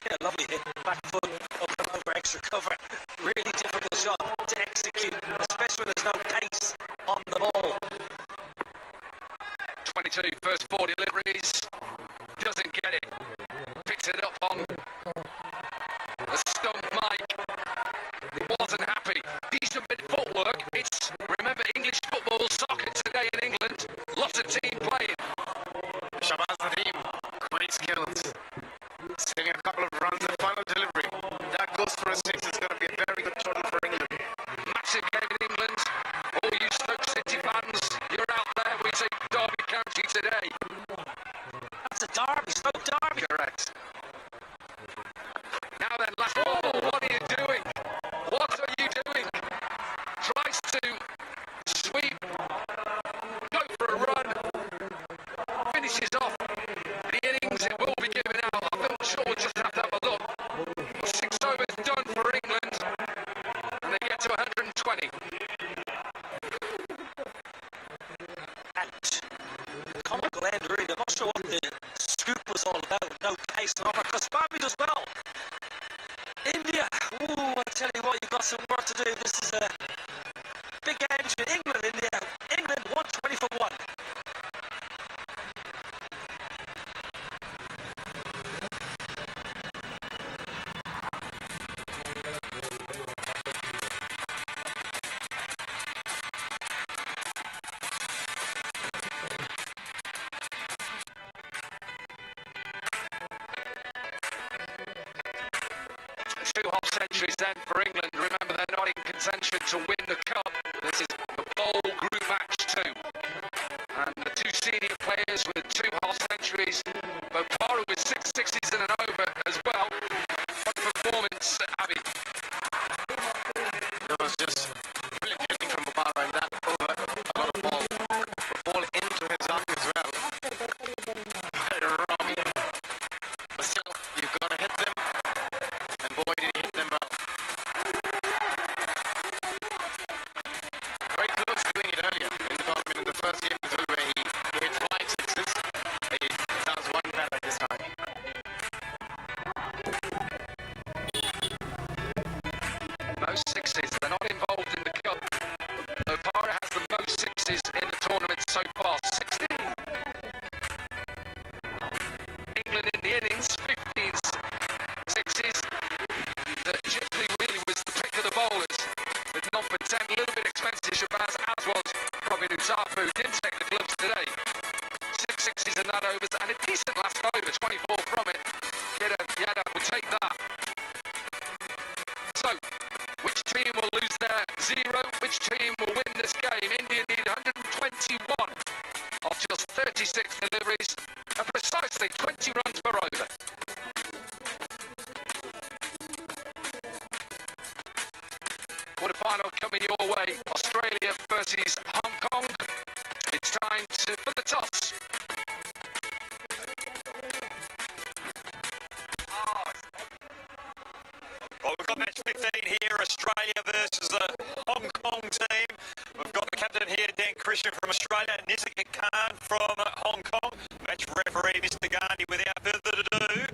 Yeah, lovely hit. Back foot, up and over, extra cover. Really difficult shot to execute, especially when there's no pace on the ball. 22 first 4 deliveries. Doesn't get it. Picks it up on the stump mic. decent bit of footwork. It's, remember, English football, soccer today in England. Lots of team playing. Shabazz Nadeem, great skills. Saving a couple of runs and final delivery. That goes for a 6. It's going to be a very good total for England. Massive game in England. All you Stoke City fans, you're out there. We say Derby County today. That's a derby, Stoke derby. Correct. Now then, last ball. What are you doing? What are you doing? Tries to sweep. Go for a run. Finishes off the innings. It will be given out. I'm not sure. We'll just have to have a look. 6 overs done for England. And they get to 120. And comical end, really. I'm not sure what the scoop was all about. No pace and offer. Because Bambi does well. India. Ooh, I tell you what, you've got some work to do. This is a big game between England and India. England 120 for 1. Two half centuries then for England. Remember, they're not in contention to win the cup. This is the bowl group match 2. And the 2 senior players with 2 half centuries. Bopara with 6 sixes and an over as well. What a performance, Abby. It was just brilliant hitting from Bopara and that over. A lot of ball. The ball into his arm as well. Right wrong. But still, you've got to hit them. And boy, did he hit them well. Very close to doing it earlier in the tournament in the first game as well, where he hit 5 sixes. He does one better this time. Most sixes. They're not involved in the cup. Bopara has the most sixes in the tournament so far. 16. England in the innings, 15 sixes. That Chipley really was the pick of the bowlers. With 0 for 10, a little bit expensive, Shabazz, as was Robin Utafu. Didn't take the gloves today. 6 sixes and that overs, and a decent last over, 24 from it. Yadav will take that. So, which team will lose their 0? Which team will win this game? India need 121 of just 36 deliveries, and precisely 20 runs per over. Quarter-final coming your way. Australia versus Hong Kong. It's time for the toss. Well, we've got match 15 here, Australia versus the Hong Kong team. We've got the captain here, Dan Christian from Australia, Nizik Khan from Hong Kong. Match referee, Mr. Gandhi, without further ado.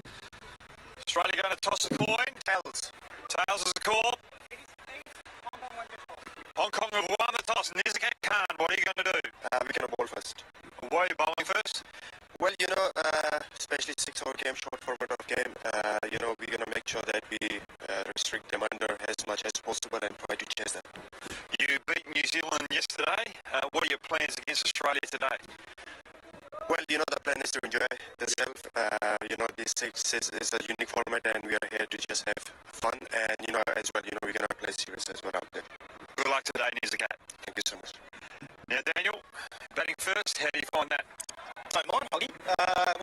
Australia going to toss a coin. Tails. Tails is the call. Hong Kong have won the toss. Nizik Khan, what are you going to do? We're going to bowl first. Why are you bowling first? Well, especially 6-hour game, short format of game, we're going to make sure that we restrict them under as much as possible and try to chase them. You beat New Zealand yesterday. What are your plans against Australia today? Well, the plan is to enjoy the self. This 6 is a unique format and we are here to just have fun. And, as well, we're going to play serious as well out there. Good luck today, Nizik. Thank you so much. Now, Daniel, batting first, how do you find that? Don't mind, Huggy.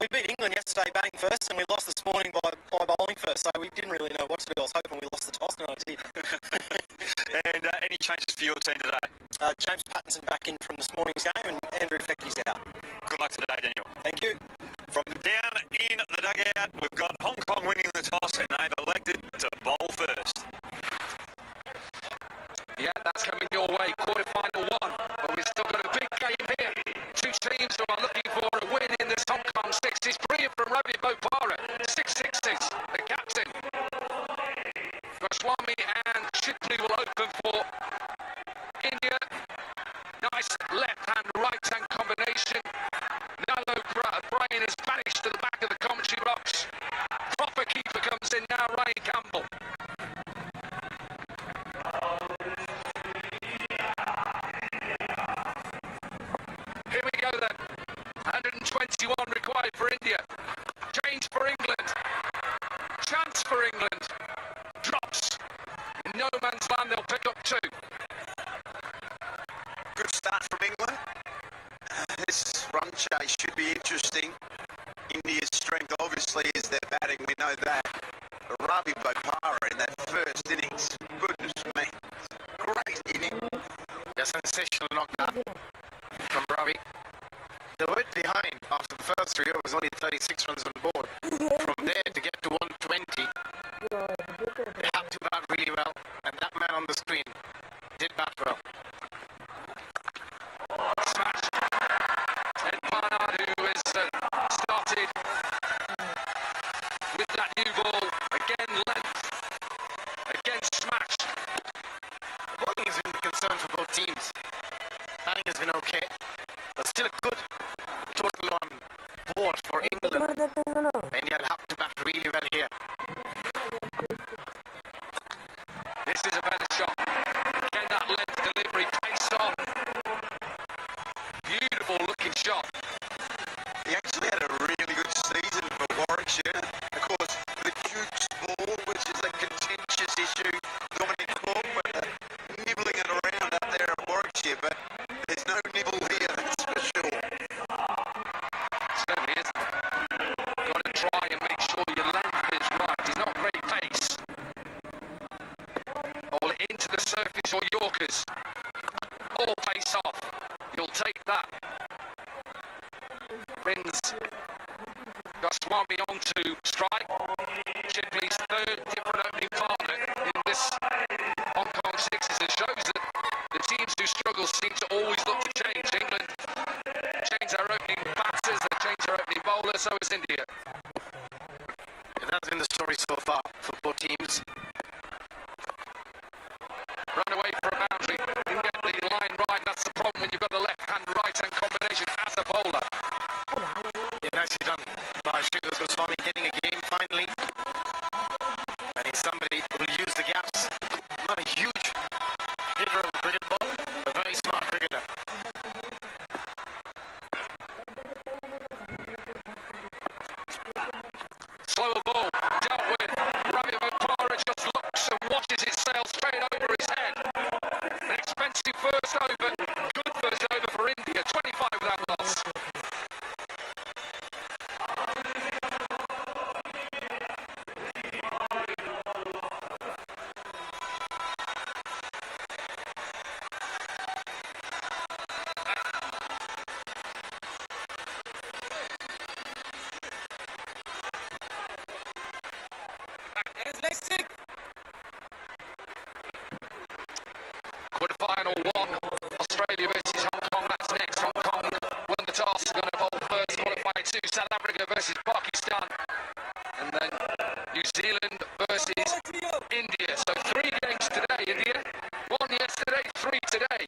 We beat England yesterday batting first, and we lost this morning by bowling first, so we didn't really know what to do. I was hoping we lost the toss, and I did. And any changes for your team today? James Pattinson back in from this morning's game, and Andrew Fecky's out. Good luck today, Daniel. Thank you. From down in the dugout, we've got Hong Kong winning the toss, and they've elected to bowl first. Yeah, that's coming your way. Quarter-final 1. But we've still got a big game here. 2 teams who are looking for a win in this Hong Kong 60s. Brilliant from Ravi Bopara. 6 60s. The captain. Goswami and Chipley will open for India. Nice left-hand, right-hand combination. Nalo Brain is banished to the back of the commentary box. Proper keeper comes in now, Ryan Campbell. England. Drops. In no man's land, they'll pick up 2. Good start from England. This run chase should be interesting. India's strength obviously is their batting, we know that. But Ravi Bopara in that first innings, goodness me, great inning. A sensational knockdown from Ravi. They went behind after the first 3 overs, only 36 runs on board. From there to get to 120, they had to bat really well, and that man on the screen did bat well. Smash. Ed Barnard, who has started with that new ball. Again, length. Again, smash. Bowling has been a concern for both teams. Batting has been okay, but still a good total on board for England. India will have to bat really well here. This is a better shot. Again, that length delivery, pace on. Beautiful looking shot. He actually had a really good season for Warwickshire. Of course, the huge ball, which is a contentious issue, Dominic Cork, nibbling it around up there at Warwickshire, but there's no nibble here, that's for sure. Certainly isn't. Got to try and make sure your length is right. He's not great pace. All into the surface or Yorkers. All pace off. You'll take that. Brins got Swami on to strike. Shipley's third different opening partner in this Hong Kong Sixes, and shows that the teams who struggle seem to always look to change. England change their opening batters, they change their opening bowler, so has India. And that's been the story so far for both teams. Run away for a boundary, didn't get the line right. That's the problem when you've got the left-hand, right-hand combination as a bowler. Yeah, nicely done by Sridhar Goswami, getting a game finally. And he's somebody who will use the gaps. Not a huge hitter of a cricket ball, a very smart cricketer. Slower ball, dealt with. Ravi Bopara just looks and watches it sail straight over his head. An expensive first over, good first over for India, 25 without loss. Quarter-final 1, Australia versus Hong Kong, that's next. Hong Kong won the toss, going to bowl first, qualify 2, South Africa versus Pakistan, and then New Zealand versus India. So 3 games today, India, 1 yesterday, 3 today,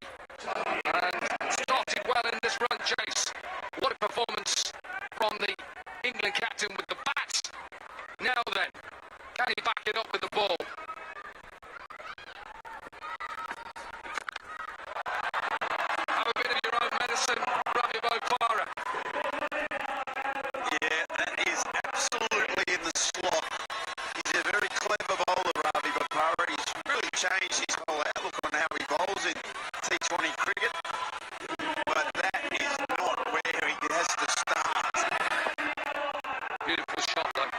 and started well in this run chase. What a performance from the England captain with the bat. Now then, can he back it up with the ball? Have a bit of your own medicine, Ravi Bopara. Yeah, that is absolutely in the slot. He's a very clever bowler, Ravi Bopara. He's really changed his whole outlook on how he bowls in T20 cricket. But that is not where he has to start. Beautiful shot though.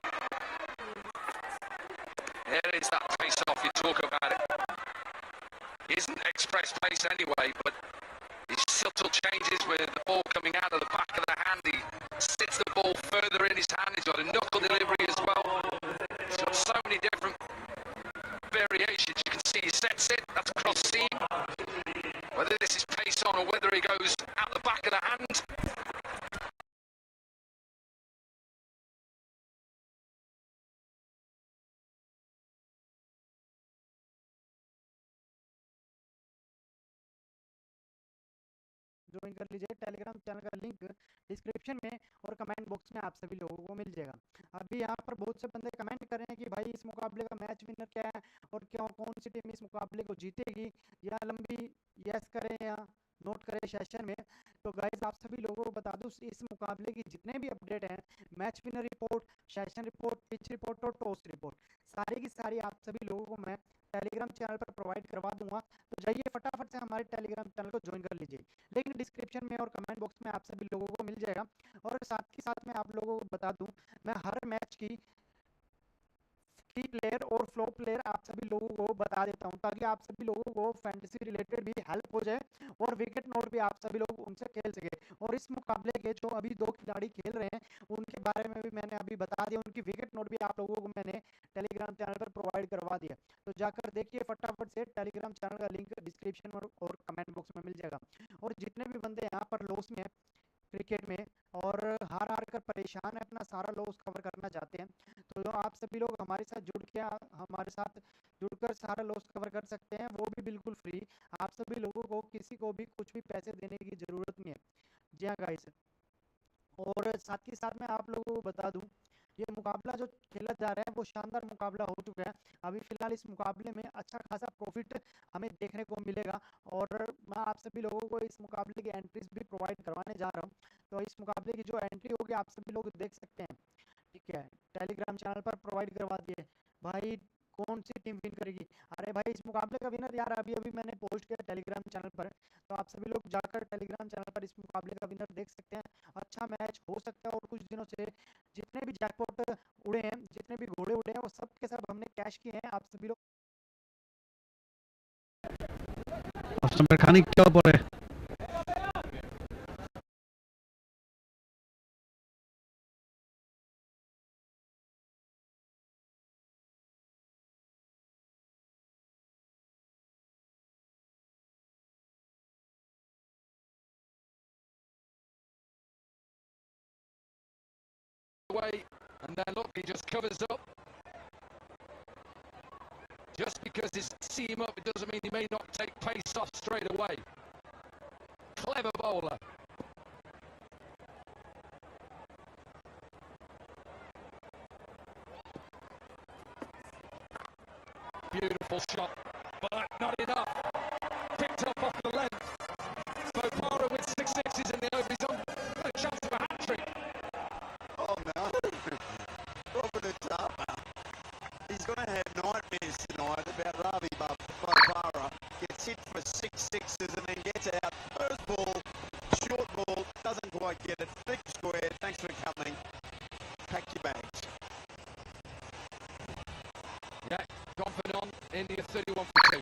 There is that pace off, you talk about it. He isn't express pace anyway, but his subtle changes with the ball coming out of the back of the hand. He sits the ball further in his hand. He's got a knuckle delivery as well. He's got so many different variations. You can see he sets it, that's cross seam. Whether this is pace on or whether he goes out the back of the hand. Join कर लीजिए Telegram channel का link description में और comment box में आप सभी लोगों को मिल जाएगा। अभी यहाँ पर बहुत से बंदे कमेंट कर रहे हैं कि भाई इस मुकाबले का मैच विनर क्या है और क्यों कौन सी टीम इस मुकाबले को जीतेगी, या लंबी यस करें या नोट करें सेशन में। तो गाइस आप सभी लोगों को बता दूं इस मुकाबले की जितने भी अपडेट हैं, match winner report, session report, pitch report और टॉस रिपोर्ट, सारी की सारी आप सभी लोगों को मैं टेलीग्राम चैनल पर प्रोवाइड करवा दूंगा। तो जाइए फटाफट से हमारे टेलीग्राम चैनल को ज्वाइन कर लीजिए, लिंक डिस्क्रिप्शन में और कमेंट बॉक्स में आप सभी लोगों को मिल जाएगा। और साथ ही साथ मैं आप लोगों को बता दूं, मैं हर मैच की की प्लेयर और फ्लॉप प्लेयर आप सभी लोगों को बता देता हूं, ताकि आप सभी लोगों को फैंटेसी रिलेटेड भी हेल्प हो जाए और विकेट नोट भी आप सभी लोग उनसे खेल सके। और इस मुकाबले के जो अभी 2 खिलाड़ी खेल रहे हैं उनके बारे में भी मैंने अभी बता दिया, उनकी विकेट नोट भी आप लोगों को मैंने टेलीग्राम चैनल पर प्रोवाइड करवा दिया। तो जाकर देखिए फटाफट से, टेलीग्राम चैनल का लिंक डिस्क्रिप्शन और कमेंट बॉक्स में मिल जाएगा। और जितने भी बंदे यहाँ पर लॉस में क्रिकेट में और हार हार कर परेशान है, अपना सारा लॉस कवर करना चाहते हैं, तो जो आप सभी लोग हमारे साथ हमारे साथ जुड़कर सारा लॉस कवर कर सकते हैं, वो भी बिल्कुल फ्री। आप सभी लोगों को किसी को भी कुछ भी पैसे देने की ज़रूरत नहीं है। जी हाँ गाइस, और साथ ही साथ मैं आप लोगों को बता दूं, ये मुकाबला जो खेला जा रहा है वो शानदार मुकाबला हो चुका है। अभी फिलहाल इस मुकाबले में अच्छा खासा प्रॉफिट हमें देखने को मिलेगा, और मैं आप सभी लोगों को इस मुकाबले की एंट्रीज भी प्रोवाइड करवाने जा रहा हूँ। तो इस मुकाबले की जो एंट्री होगी आप सभी लोग देख सकते हैं, ठीक है, टेलीग्राम चैनल पर प्रोवाइड करवा दिए। भाई कौन सी टीम विन करेगी? अरे भाई इस मुकाबले का विनर यार अभी अभी मैंने पोस्ट किया टेलीग्राम चैनल पर, तो आप सभी लोग जाकर टेलीग्राम चैनल पर इस मुकाबले का विनर देख सकते हैं। अच्छा मैच हो सकता है, और कुछ दिनों से जितने भी जैकपॉट उड़े हैं, जितने भी घोड़े उड़े हैं, वो सब के सब हमने कैश किए हैं। आप सभी लोग मेकानिक क्या बोले? Away, and then look, he just covers up. Just because he's see him up, it doesn't mean he may not take pace off straight away. Clever bowler. Beautiful shot, but not enough. Picked up off the length. Bopara with 6 sixes in the over. He's on a chance of a hat-trick. Oh no, Robert Atama. He's going to have nightmares tonight about Ravi Bopara. Gets hit for 6 sixes and then gets out. First ball, short ball, doesn't quite get it. Thick square, thanks for coming. Pack your bags. Yeah, gone for none. India 31 for 2.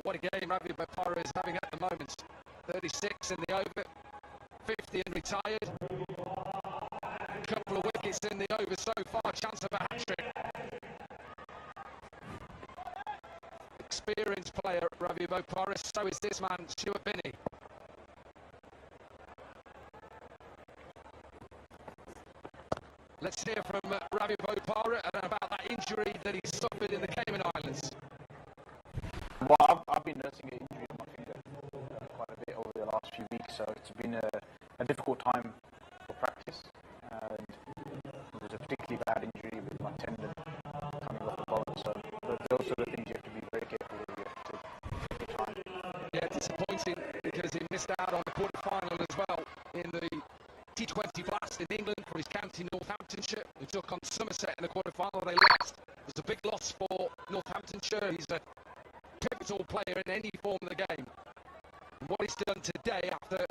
What a game Ravi Bopara is having at the moment. 36 in the over, 50 and retired. A couple of wickets in the over so far, chance of a hat-trick. Experienced player Ravi Bopara, so is this man, Stuart Binney. Let's hear from Ravi Bopara and about that injury that he suffered in the Cayman Islands. Well, I've been nursing an injury in my finger quite a bit over the last few weeks, so it's been a difficult time for practice. And it was a particularly bad injury with my tendon coming off the bone, so those are the things you have to be very careful with. You have to take your time. Yeah, disappointing because he missed out on the quarter-final as well in the T20 Blast in England for his county Northamptonshire, who took on Somerset in the quarter-final. They lost. It was a big loss for Northamptonshire. He's a pivotal player in any form of the game. And what he's done today, after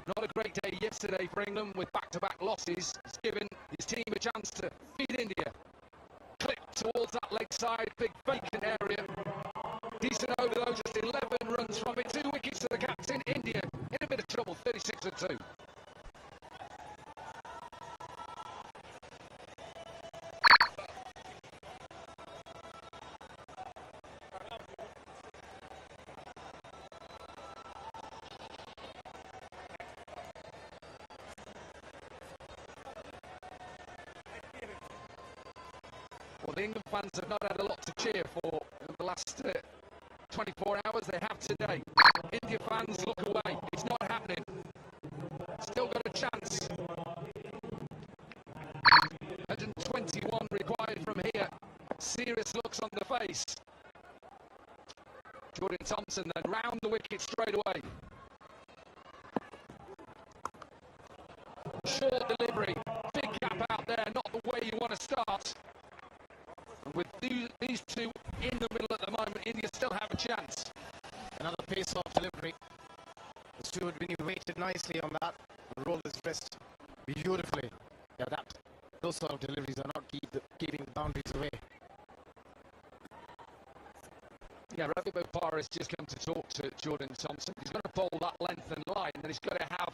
not a great day yesterday for England with back-to-back losses, has given his team a chance to beat India. Clip towards that leg side, big vacant area. Decent over though, just 11 runs from it. 2 wickets to the captain. India in a bit of trouble, 36 for 2. Well, the England fans have not had a lot to cheer for in the last 24 hours. They have today. India you fans look away. It's not happening. Still got a chance. 121 required from here. Serious looks on the face. Jordan Thompson then round the wicket straight away. Short delivery, big gap out there, not the way you want to start. And with these two in the middle at the moment, India still have a chance. Another pace-off delivery. The steward Vinny waited nicely on that, rolled his wrist beautifully. Yeah, those sort of deliveries are not keeping the boundaries away. Yeah, Ravi Bopara has just come to talk to Jordan Thompson. He's going to bowl that length and line, and he's got to have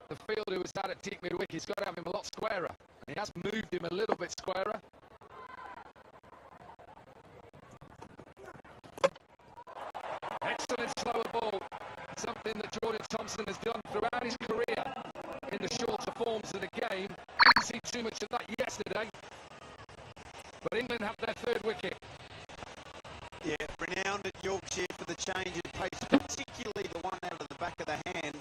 the fielder who was out at deep mid-wicket. He's got to have him a lot squarer. And he has moved him a little bit squarer. Excellent slower ball. Something that Jordan Thompson has done throughout his career in the shorter forms of the game. Didn't see too much of that yesterday. But England have their third wicket. Yeah, renowned at Yorkshire for the change of pace, particularly the one out of the back of the hand.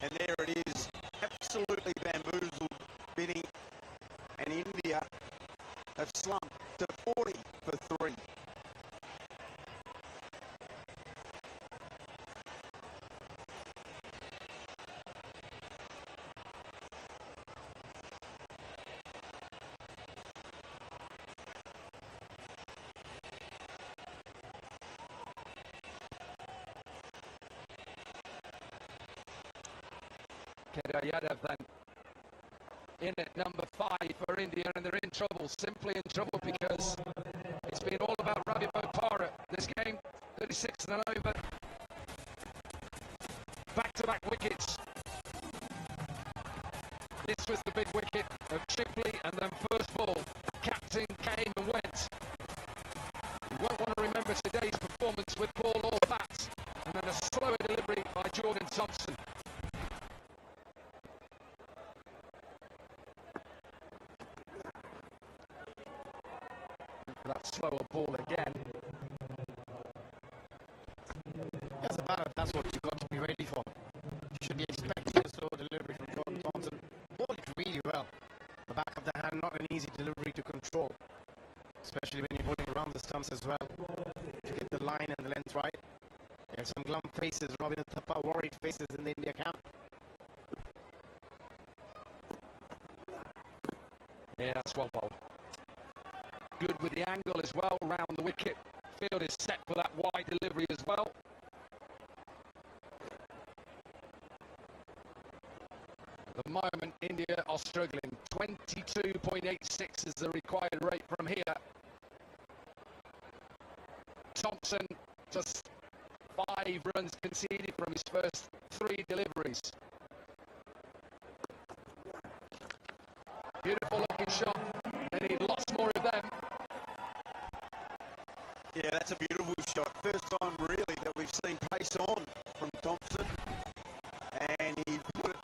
And there it is, absolutely bamboozled Vinny, and India have slumped to 40 for 3. Yadav then in at number 5 for India, and they're in trouble, simply in trouble, because it's been all about Ravi Bopara this game. 36 and an over, back-to-back wickets. This was the big wicket of Chipley, and then first ball, captain came and went. You won't want to remember today's performance with Paul all bat, and then a slower delivery by Jordan Thompson. That slower ball again. As a batter, that's what you've got to be ready for. You should be expecting a slow delivery from Jordan Thompson. Bowled it really well. The back of the hand, not an easy delivery to control, especially when you're bowling around the stumps as well. To get the line and the length right. There's some glum faces, Robin Thappa, worried faces in the India camp. Yeah, that's well bowled. Good with the angle as well, round the wicket. Field is set for that wide delivery as well. At the moment, India are struggling. 22.86 is the required rate from here. Thompson just 5 runs conceded from his first 3 deliveries. Beautiful looking shot. They need lots more of them. Yeah, that's a beautiful shot. First time really that we've seen pace on from Thompson, and he put it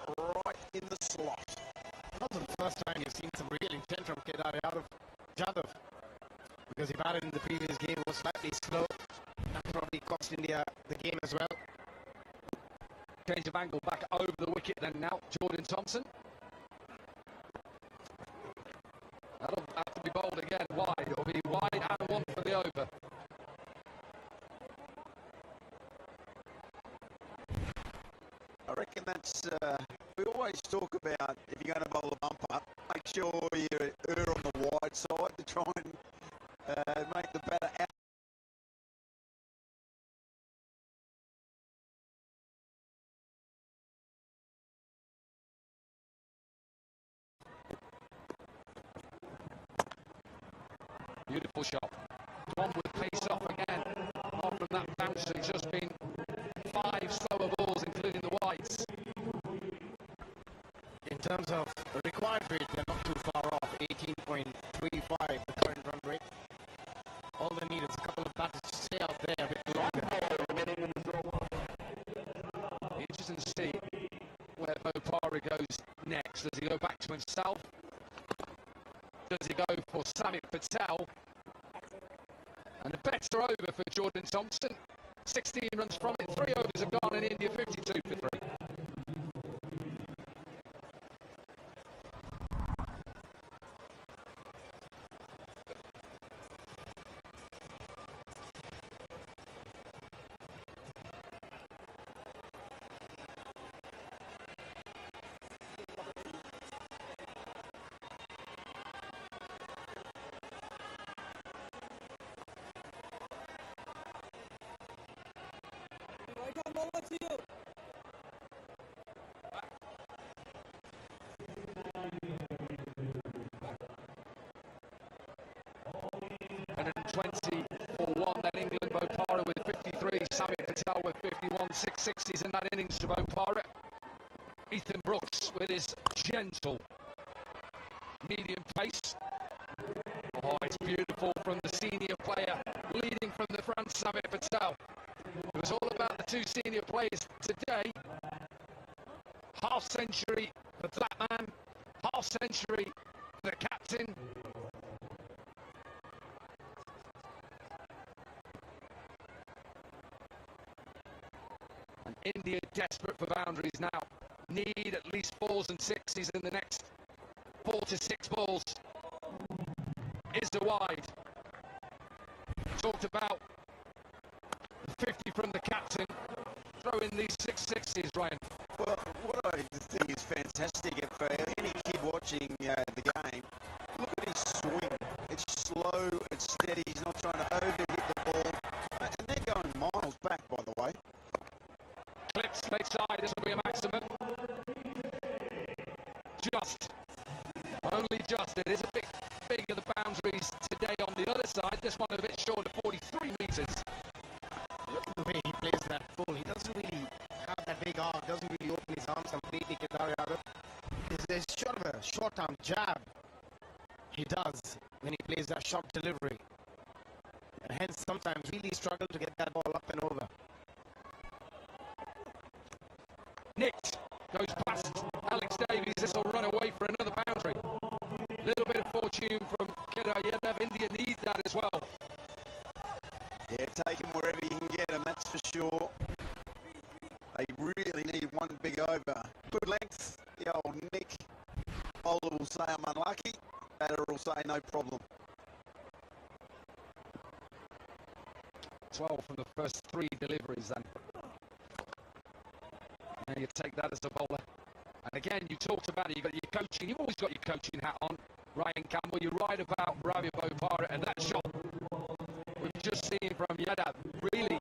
right in the slot. Not the first time you've seen some real intent from Kedar Jadhav, because he batted in the previous game, was slightly slow. That probably cost India the game as well. Change of angle back over the wicket then now, Jordan Thompson. That'll have to be bowled again wide. It'll be wide and 1 for the over. I reckon that's, we always talk about if you're going to bowl a bumper, make sure you err on the wide side to try and make the batter out. Beautiful shot. One with pace off again. Apart from that bounce, it's just been 5 slower balls, including the wides. In terms of required rate, they're not too far off. 18.35, the current run rate. All they need is a couple of batters to stay out there a bit longer. Interesting to see where Bopara goes next. Does he go back to himself? Does he go for Samit Patel? And a better over for Jordan Thompson. 16 runs from it. 3 overs have gone and India 52 for 3. For 1, then England, Bopara with 53, Sami Patel with 51, 660s in that innings to Bopara. Ethan Brooks with his gentle medium pace. Oh, it's beautiful from the senior player, leading from the front, Sami Patel. It was all about the 2 senior players today. Half century for that man, half century for the captain. India desperate for boundaries now. Need at least 4s and 6s in the next 4 to 6 balls. Is the wide. Talked about the 50 from the captain. Throw in these 6 6s, Ryan. Well, what I think is fantastic for any kid watching the game, look at his swing. It's slow, it's steady, he's not trying to overhit the ball. And they're going miles back, by the way. Clips left side, this will be a maximum. Just. Only just. It is a bit big of the boundaries today on the other side. This one a bit short of 43 metres. Look at the way he plays that ball. He doesn't really have that big arm, doesn't really open his arms completely, Kedar Yadav. There's sort of a short-arm jab he does when he plays that short delivery. And hence sometimes really struggle to get that ball up and over. Nicked, goes past Alex Davies. This will run away for another boundary. Little bit of fortune from Kedar Yadav. India needs that as well. Yeah, take him wherever you can get him, that's for sure. They really need one big over. Good length, the old Nick. Bowler will say I'm unlucky. Batter will say no problem. 12 from the first 3 deliveries then. And you take that as a bowler. And again, you talked about it, you've got your coaching, you've always got your coaching hat on. Ryan Campbell, you're right about Ravi Bopara, and that shot we've just seen from Yadav really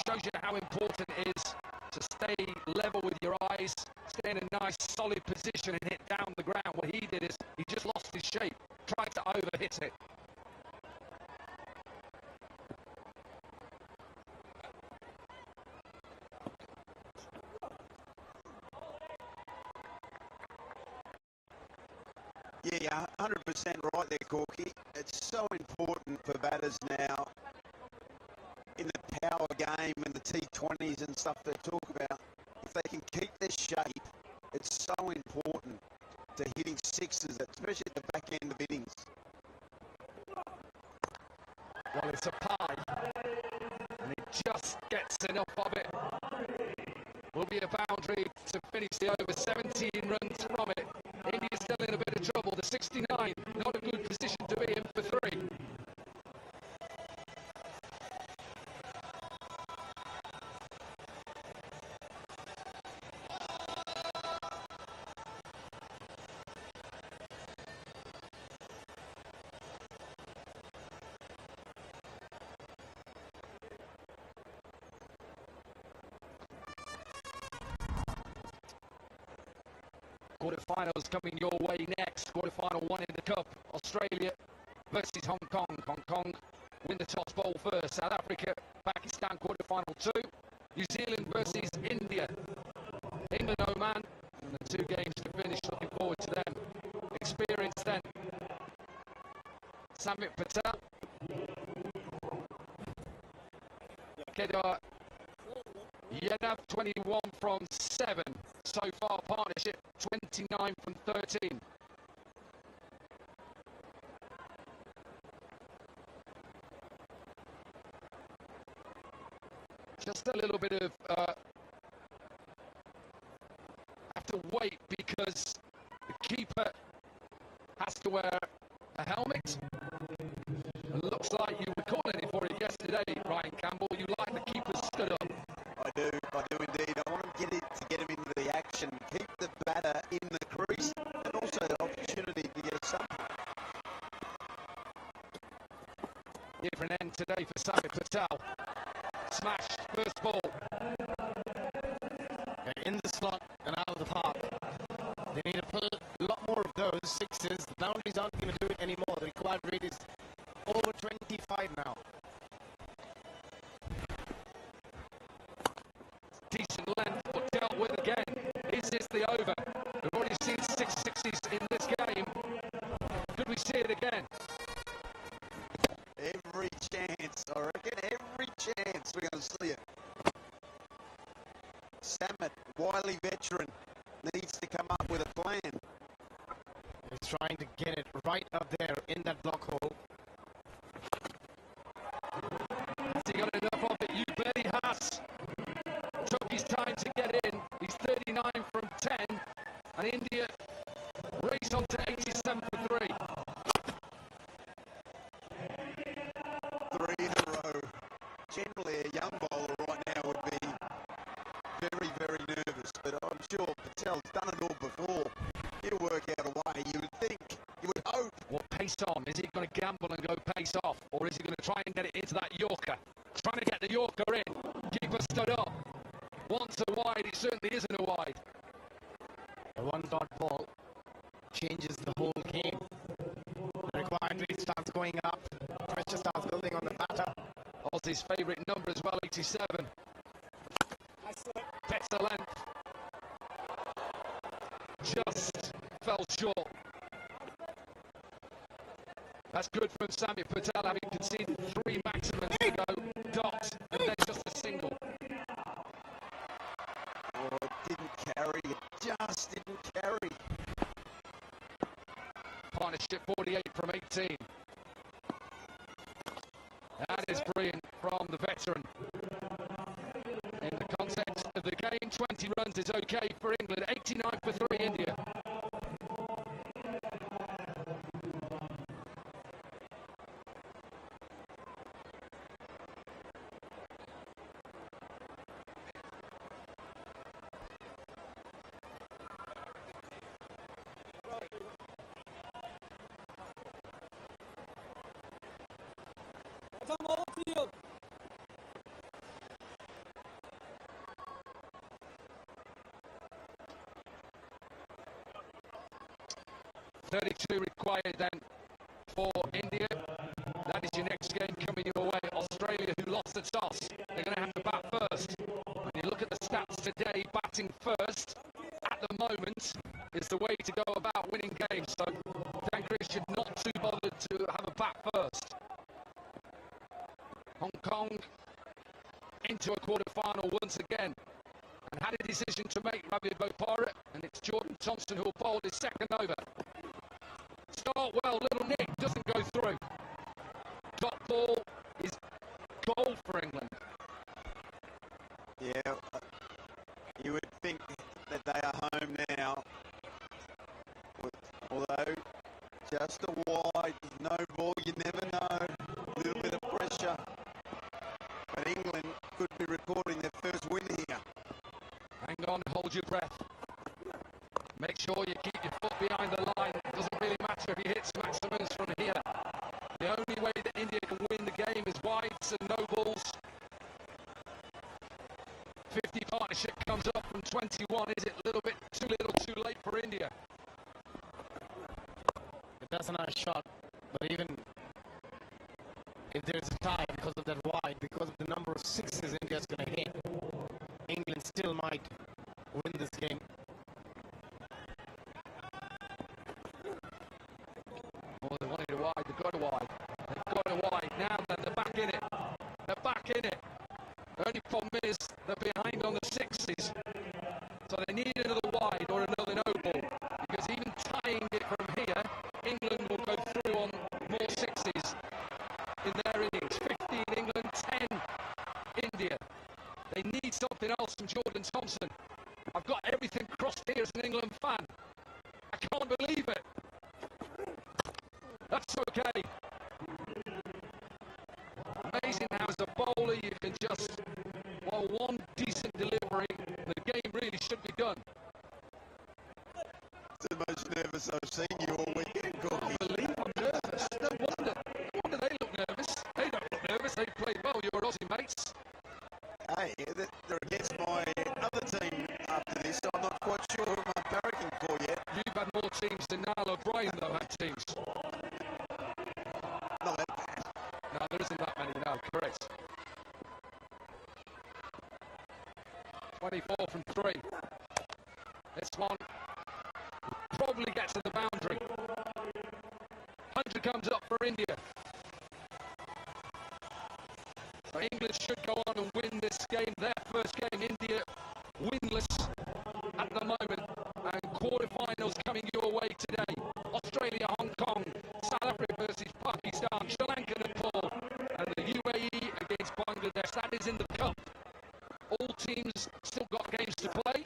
shows you how important it is to stay level with your eyes, stay in a nice solid position and hit down the ground. What he did is he just lost his shape, tried to overhit it. Yeah, 100% right there, Corky. It's so important for batters now in the power game and the T20s and stuff they talk about. If they can keep their shape, it's so important to hitting 6s, especially at the back end of innings. Well, it's a pie, and it just gets enough of it. Will be a boundary to finish the over. 17 runs from it. India's still in a bit of trouble. The 69, not a good position to be in for 3. Quarterfinals coming your way next. Quarterfinal 1 in the Cup. Australia versus Hong Kong. Hong Kong win the toss, bowl first. South Africa, Pakistan, quarterfinal 2. New Zealand versus India. England, Oman. And the 2 games to finish. Looking forward to them. Experience then. Sami Patel. Kedar Yadav, 21 from 7 so far. Partnership 29 from 13. just a little bit of have to wait because the keeper has to wear a helmet. It looks like you were calling it for it yesterday, Ryan Campbell. You like the keeper stood up. I do indeed. I want to get him into the action, keep the batter in the crease, and also the opportunity to get a sub. Different end today for Sami Patel. Smashed first ball. In the slot and out of the park. They need to put a lot more of those sixes. The boundaries aren't going to do it anymore. The required rate is over 25 now. Decent length, but dealt with again. Is this the over? We've already seen 6 sixes in this game. Could we see it again? Every chance, I reckon, every chance we're going to see it. Samet, wily veteran, needs to come up with a plan. He's trying to get it right up there in that block hole. Has he got enough of it? You bet he has. Took his time to get in. He's 39 from 10. And India race on to 87 for 3. 3 in a row. Generally, a young bowler right now would be very, very nervous. But I'm sure Patel's done it all before. He'll work out a way, you would think. You would hope. Well, pace on. Is he going to gamble and go pace off? Or is he going to try and get it into that Yorker? Trying to get the Yorker in. Keeper stood up. Once a wide, it certainly isn't a wide. A one-dot ball changes the whole game. The required rate starts going up. Pressure starts building on the batter. Aussie's favourite number as well, 87. Better length. Just fell short. That's good from Sami Patel, having conceded 3 maximums to go. Dot, and then just a single. Oh, it didn't carry. It just didn't carry. Partnership 48 from 18. That is brilliant from the veteran. In the context of the game, 20 runs is okay for England. 89 for 3 India. Come over field. 32 required then for India. That is your next game coming your way. Australia, who lost the toss, they're going to have to bat first. When you look at the stats today, batting first at the moment is the way to go about winning games. So Dan Christian not too bothered to have a bat first. Hong Kong into a quarter-final once again and had a decision to make, Ravi Bopara, and it's Jordan Thompson who will bowl his second over. Start well, little Nick doesn't go through. Top ball is goal for England. Yeah, you would think that they are home now. Although, just a wide, no ball, you never know. A little bit of pressure. But England could be recording their first win here. Hang on, hold your breath. Make sure you keep your foot behind the line. It doesn't really matter if he hits maximums from here. The only way that India can win the game is wides and no balls. 50 partnership comes up from 21. Is it a little bit too little, too late for India? That's a nice shot, but even if there's a tie because of that wide, because of the number of sixes India's going to hit, England still might win this game. Oh, they wanted a wide, they've got a wide. They've got a wide. Now then, they're back in it. They're back in it. The only problem is they're behind on the sixes. So they need another wide or another no ball. Because even tying it from here, England will go through on more sixes in their innings. 15 England, 10 India. Johnson. I've got everything crossed here as an England fan. I can't believe it. That's okay. Amazing how as a bowler you can just, well, one decent delivery, the game really should be done. It's the most nervous I've seen you all weekend, Corky. I believe I'm nervous. No wonder. No wonder they look nervous. They don't look nervous. They played well, your Aussie mates. Hey, they're against my other team after this, so I'm not quite sure who my American call yet. You've had more teams than Niall O'Brien, though, had teams. Not that bad. No, there isn't that many now, correct. 24 from 3. This one probably gets to the boundary. 100 comes up for India. So England should go on and win this game, their first game. India winless at the moment. And quarterfinals coming your way today. Australia, Hong Kong, South Africa versus Pakistan, Sri Lanka, Nepal, and the UAE against Bangladesh. That is in the cup. All teams still got games to play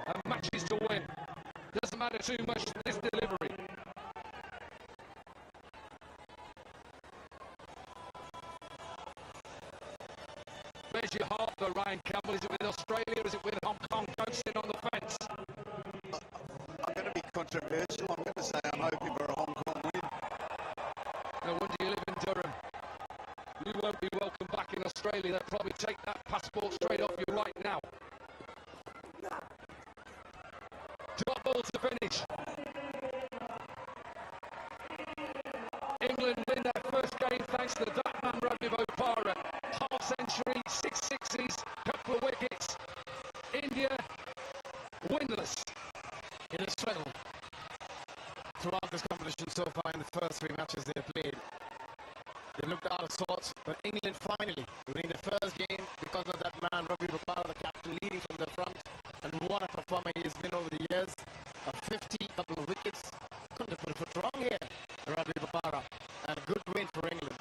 and matches to win. Doesn't matter too much this delivery. Where's your heart though, Ryan Campbell? Is it with Australia or is it with Hong Kong? Don't sit on the fence. I'm going to be controversial. I'm going to say I'm hoping for a Hong Kong win. No wonder you live in Durham. You won't be welcome back in Australia. They'll probably take that passport straight off you right now. Drop ball to finish. England win their first game thanks to that man Ravi Bopara. Half century, 6 sixes, couple of wickets. India winless. It is struggle throughout this competition so far in the first 3 matches they have played. They looked out of sorts, but England finally winning the first game because of that man Ravi Bopara, the captain, leading from the front. And what a performer he has been over the years. A 50, couple of wickets. Couldn't have put a foot wrong here, Ravi Bopara. And a good win for England.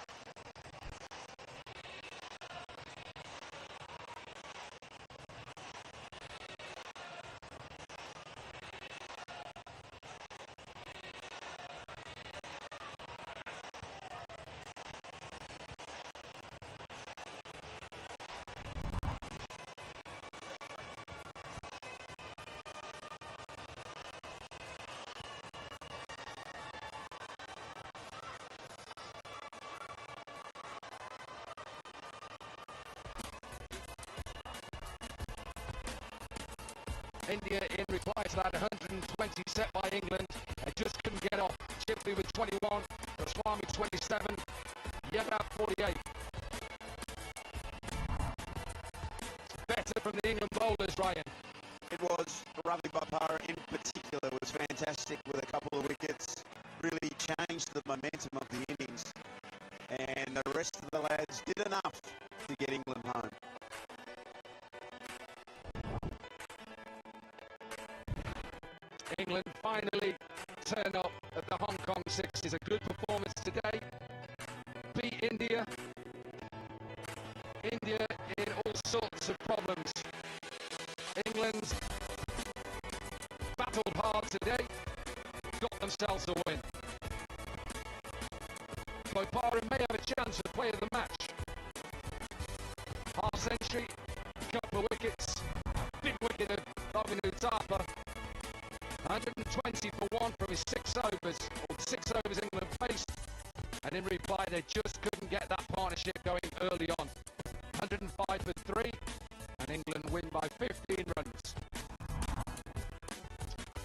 India in reply to that 120 set by England. They just couldn't get off. Shipley with 21, Swami 27, Yadav 48. Better from the England bowlers, Ryan. It was. Ravi Bopara in particular was fantastic with a couple of wickets. Really changed the momentum of the innings. And the rest of the lads did enough to get England home. England finally turn up at the Hong Kong Sixes. A good performance today. Beat India. India in all sorts of problems. England battled hard today. Got themselves a win. Bopara may have a chance of player of the match. Half century, couple of wickets. Big wicket of Robin Thapa. 120 for 1 from his 6 overs, or 6 overs England faced, and in reply they just couldn't get that partnership going early on. 105 for 3, and England win by 15 runs.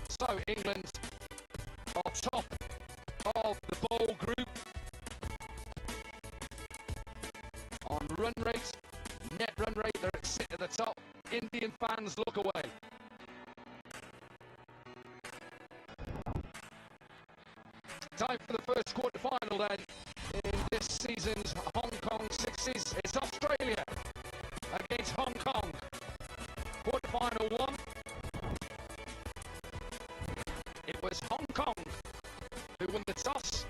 So England are top of the bowl group on run rate, net run rate, they're sit at the top. Indian fans look away. Time for the first quarter-final then in this season's Hong Kong Sixes. It's Australia against Hong Kong. Quarter-final 1. It was Hong Kong who won the toss.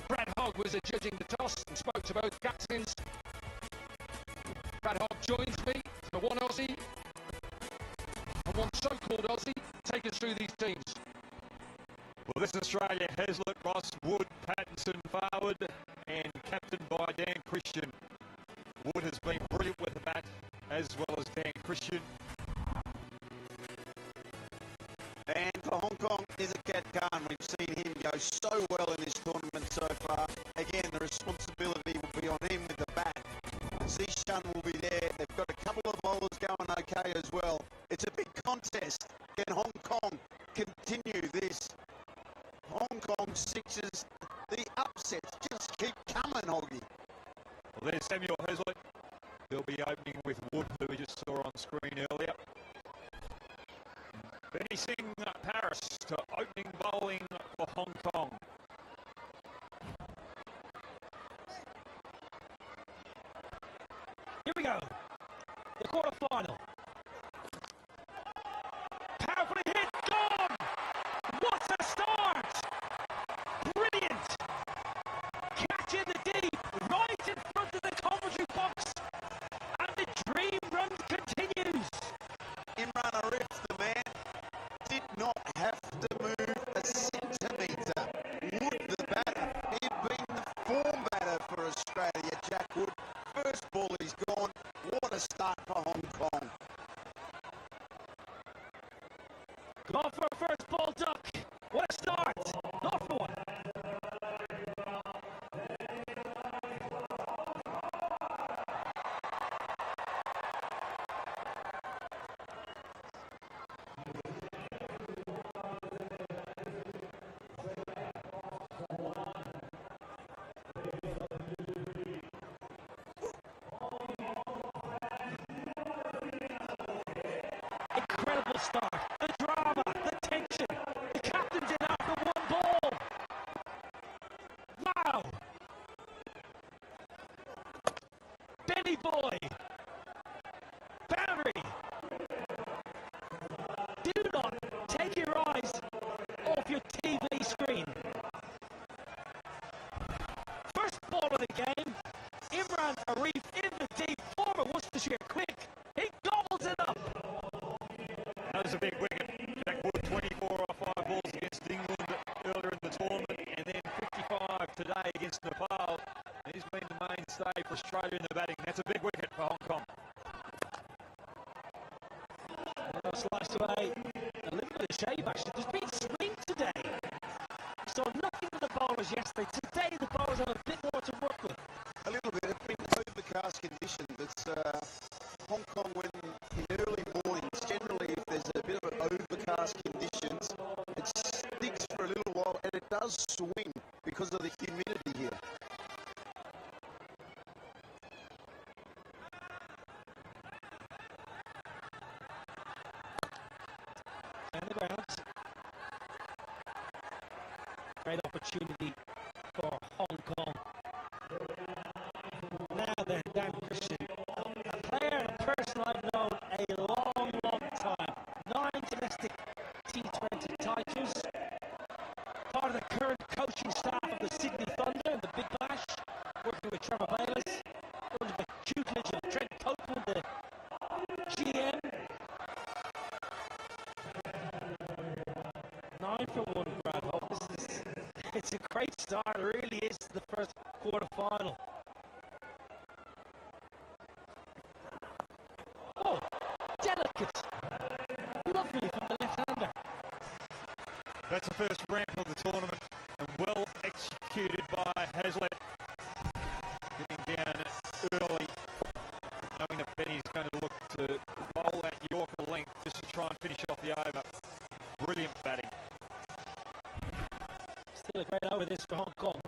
Brad Hogg was judging the toss and spoke to both captains. Brad Hogg joins me for one Aussie. this Australia, Hazlitt, Ross, Wood, Pattinson forward, and captained by Dan Christian. Wood has been brilliant with the bat, as well as Dan Christian. And for Hong Kong is a Kat Khan. We've seen him go so well in this tournament so far. Again, the responsibility will be on him with the bat. Zishan will be there. They've got a couple of bowlers going okay as well. It's a big contest. Can Hong Kong continue this? Hong Kong sixes, the upsets just keep coming, Hoggy. Well, there's Samuel Hazlitt. He'll be opening with Wood, who we just saw on screen earlier. Benny Singh Paris to opening bowling for Hong Kong. Here we go. The quarterfinal. Powerfully hit. Gone. What a start. Brilliant. Catch in the deep. Right in front of the commentary box. And the dream run continues. Imran Arif, the man, did not have to move a centimetre. Wood, the batter, he'd been the form batter for Australia, Jack Wood. First ball he's gone. What a start for Hong Kong. Gone for a first ball duck. What a start. Not for one. Incredible start. The drama, the tension. The captain's in after one ball. Wow. Benny boy. Boundary. Do not take your eyes off your TV screen. First ball of the game. Imran Arif in the deep. Former Worcestershire quick. He gobbles it up. That was a big wicket. Jack Wood 24 off 5 balls against England earlier in the tournament, and then 55 today against Nepal. He's been the mainstay for Australia in the batting. That's a big wicket for Hong Kong. Sliced away. A little bit of shave actually. There's been swing today. So nothing with the bowlers yesterday. Today the bowlers have a bit more to work with. A little bit. It's been overcast conditions. It's Hong Kong when in early mornings, generally if there's a bit of overcast conditions, it sticks for a little while and it does swing because of the humidity here. And the grounds. Great opportunity for Hong Kong. Now then, Dan Christian, a player and a person I've known a long, long time. 9 domestic T20 titles. Part of the current coaching staff of the Sydney Thunder and the Big Bash. Working with Trevor Bayliss. Under the tutelage of Trent Copeland, the GM. 9 for 1, Brad Hope. It's a great start, it really is, the first quarter-final. Oh, delicate. Lovely from the left-hander. That's the first ramp of the tournament, and well executed by Hazlitt. Getting down early, knowing that Benny's going to look to bowl that Yorker length just to try and finish off the over. Brilliant batting. Still a great over this for Hong Kong.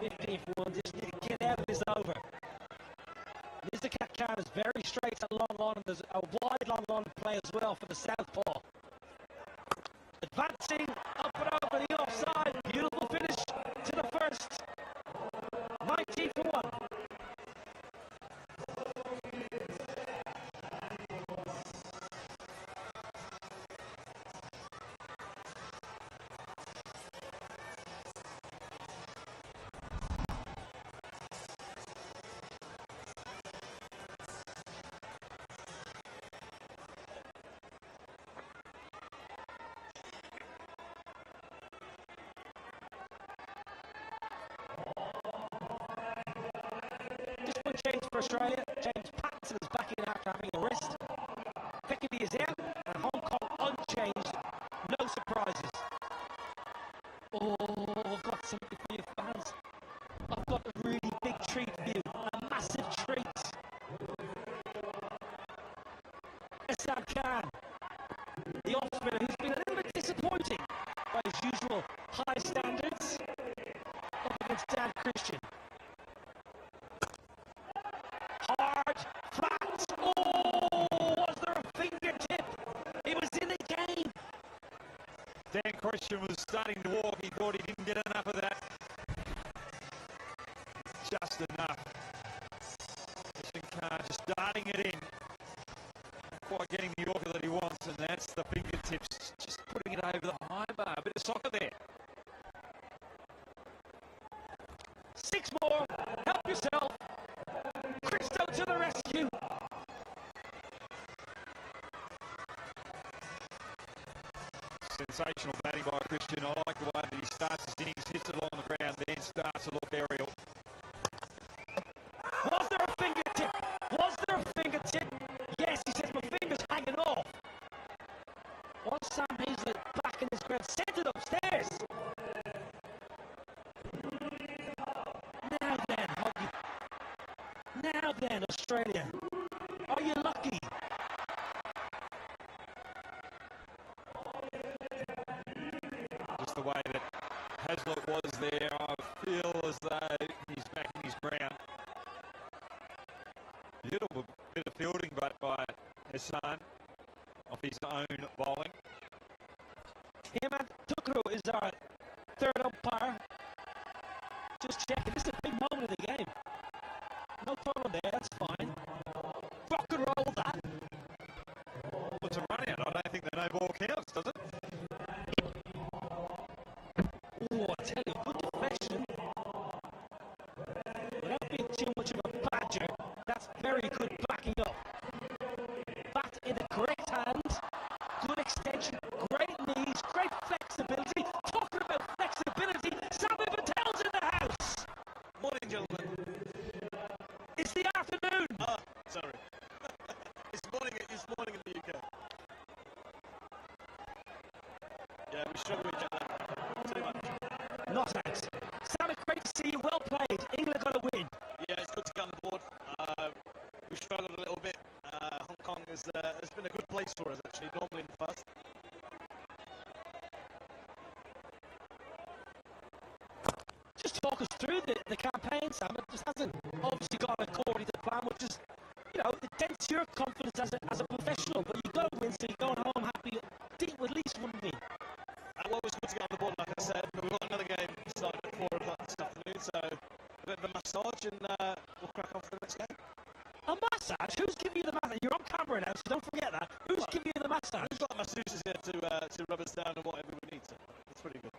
15 for 1, just need to get out of this over. Mr. Kat is very straight at long on, and there's a wide long on play as well for the southpaw. Advancing up and over the offside. Beautiful finish to the first. 19 for 1. for Australia. James Pattinson is back in after having a wrist. Pickety is out, and Hong Kong unchanged. No surprises. Oh, I've got something for you fans. I've got a really big treat for you. A massive treat. Sam Khan, the off-spinner who's been a little bit disappointing by his usual high standards, up against Dan Christian. Hard, flat, oh, was there a fingertip? He was in the game. Dan Christian was starting to walk, he thought he didn't get enough of that. Just enough. Christian Khan just darting it in. Quite getting the Yorker that he wants, and that's the fingertips, just putting it over the high bar. A bit of soccer there. 6 more, help yourself. Christo to the rescue. Sensational batting by Christian. I like the way that he starts his innings, hits it along the ground, then starts to look aerial. Was there a fingertip? Was there a fingertip? Yes, he says my finger's hanging off. Was Sam Hazlett back in his ground? Sent it upstairs. Now then, Hoggy. Now then, Australia. Are you lucky? Just the way that Hazlett was there, I feel as though he's back in his ground. Little bit of fielding, but by Hassan off his own bowling. Hemant Tukru is our third umpire. Just checking. This is a big moment of the game. No problem there. That's fine. Rock and roll that. Well, it's a run out. I don't think the no ball counts, does it? Oh, I tell you, good deflection. Without being too much of a badger, that's very good backing up. Bat in the correct hand, good extension, great knees, great flexibility. Talking about flexibility, Sammy Patel's in the house. Morning, gentlemen. It's the afternoon. Oh, sorry. It's morning in the UK. Yeah, we struggle with jet lag. Too much. Not out. Sammy, great to see you. Well played. England got a win. Yeah, it's good to get on the board. We struggled a little bit. Hong Kong has been a good place for us, actually, normally in the first. Just talk us through the campaign, Sam. It just hasn't obviously gone according to plan, which is, it dents your confidence as a professional, but you've got to win, so you're going home happy with at least one win. Well, it was good to get on the board, like I said, but we've got another game starting at 4 o'clock this afternoon, so a bit of a massage, and we'll crack on for the next game. A massage? Who's giving you the massage? You're on camera now, so don't forget that. Who's giving you the massage? We've got masseuses here to rub us down and whatever we need, so it's pretty good.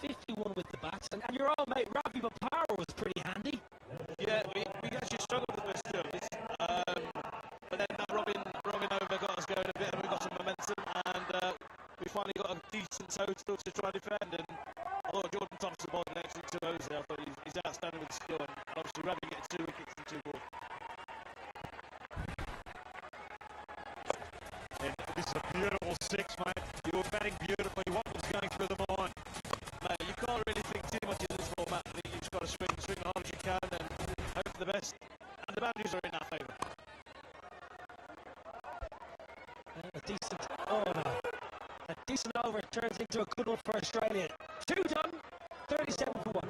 .51 with the bats, and your old mate Ravi Bopara was pretty handy. Yeah, we actually struggled with West Indies, but then Robin over got us going a bit, and we got some momentum, and we finally got a decent total to try and defend. And I thought Jordan Thompson bowled an excellent 2 overs there. I thought he's outstanding with skill, and obviously Ravi getting 2 wickets and 2 balls. And this is a beautiful 6, mate. You were batting beautifully. What was going through the mind? Mate, you can't really think too much in this format. I think you've just got to swing as hard as you can and hope for the best. And the boundaries are in our favour. A decent over turns into a good one for Australia. 2 done, 37 for 1.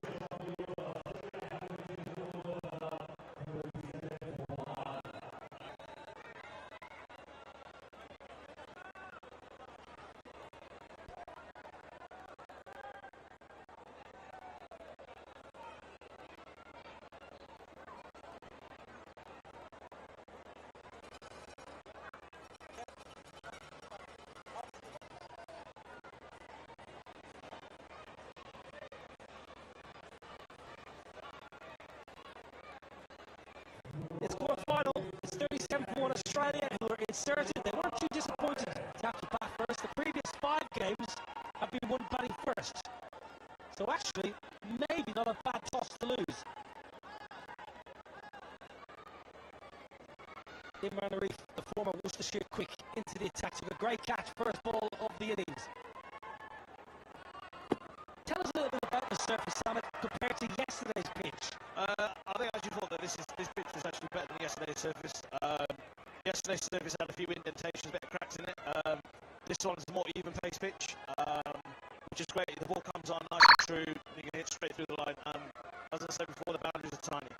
It's quarter-final. It's 37 for 1 Australia, who are inserted. They weren't too disappointed to have to bat first. The previous 5 games have been won batting first. So actually, maybe not a bad toss to lose. Imran Arif, the former Worcestershire quick, into the attack. Took a great catch, first ball of the innings. Tell us a little bit about the surface, Samit, compared to yesterday's pitch. I think I actually thought that this pitch was actually better than yesterday's surface. Yesterday's surface had a few indentations, a bit of cracks in it. This one's a more even pace pitch, which is great. The ball comes on nice and true, you can hit straight through the line. And as I said before, the boundaries are tiny.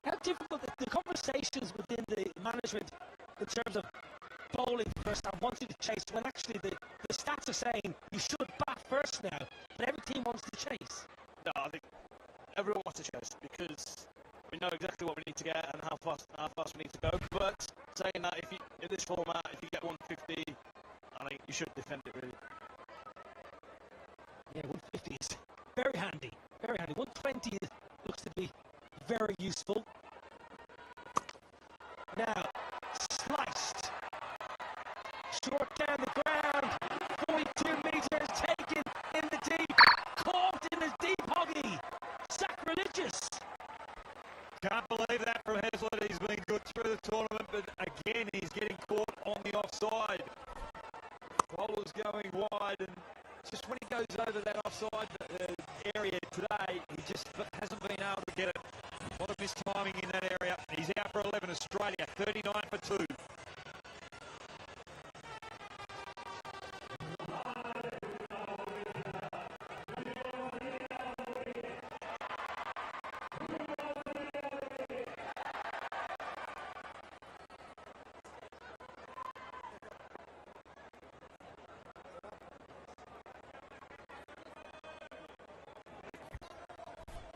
How difficult the conversations within the management in terms of bowling first and wanting to chase, when actually the stats are saying you should bat first now, but every team wants to chase. No, I think everyone wants to chase because we know exactly what we need to get and how fast we need to go. But saying that, if in this format, if you get 150, I think you should defend it really. Yeah, 150 is very handy, very handy. 120 looks to be very useful. Now, sliced. Short down the ground. 42 metres taken in the deep. Caught in the deep hoggy. Sacrilegious. Can't believe that from Heslett. He's been good through the tournament, but again, he's getting caught on the offside. Bowler's going wide, and just when he goes over that offside area today, he just hasn't been able to get it. A lot of mistiming in that area. He's out for 11, Australia, 39 for 2.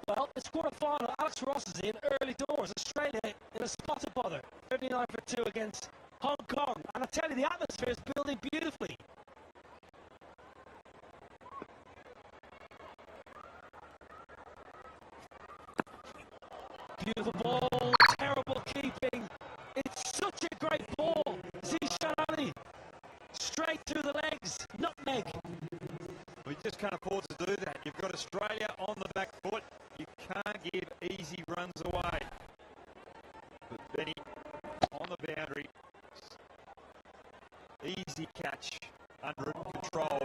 Well, it's quarter-final. Alex Ross is in early doors. Australia in a spot to bother. 39 for 2 against Hong Kong. And I tell you, the atmosphere is building beautifully. Beautiful ball, terrible keeping. It's such a great ball. Zishan Ali, straight through the legs, nutmeg. We just can't afford to do that. You've got Australia on the back foot. You can't give easy runs away. But Benny on the boundary. Easy catch, under control.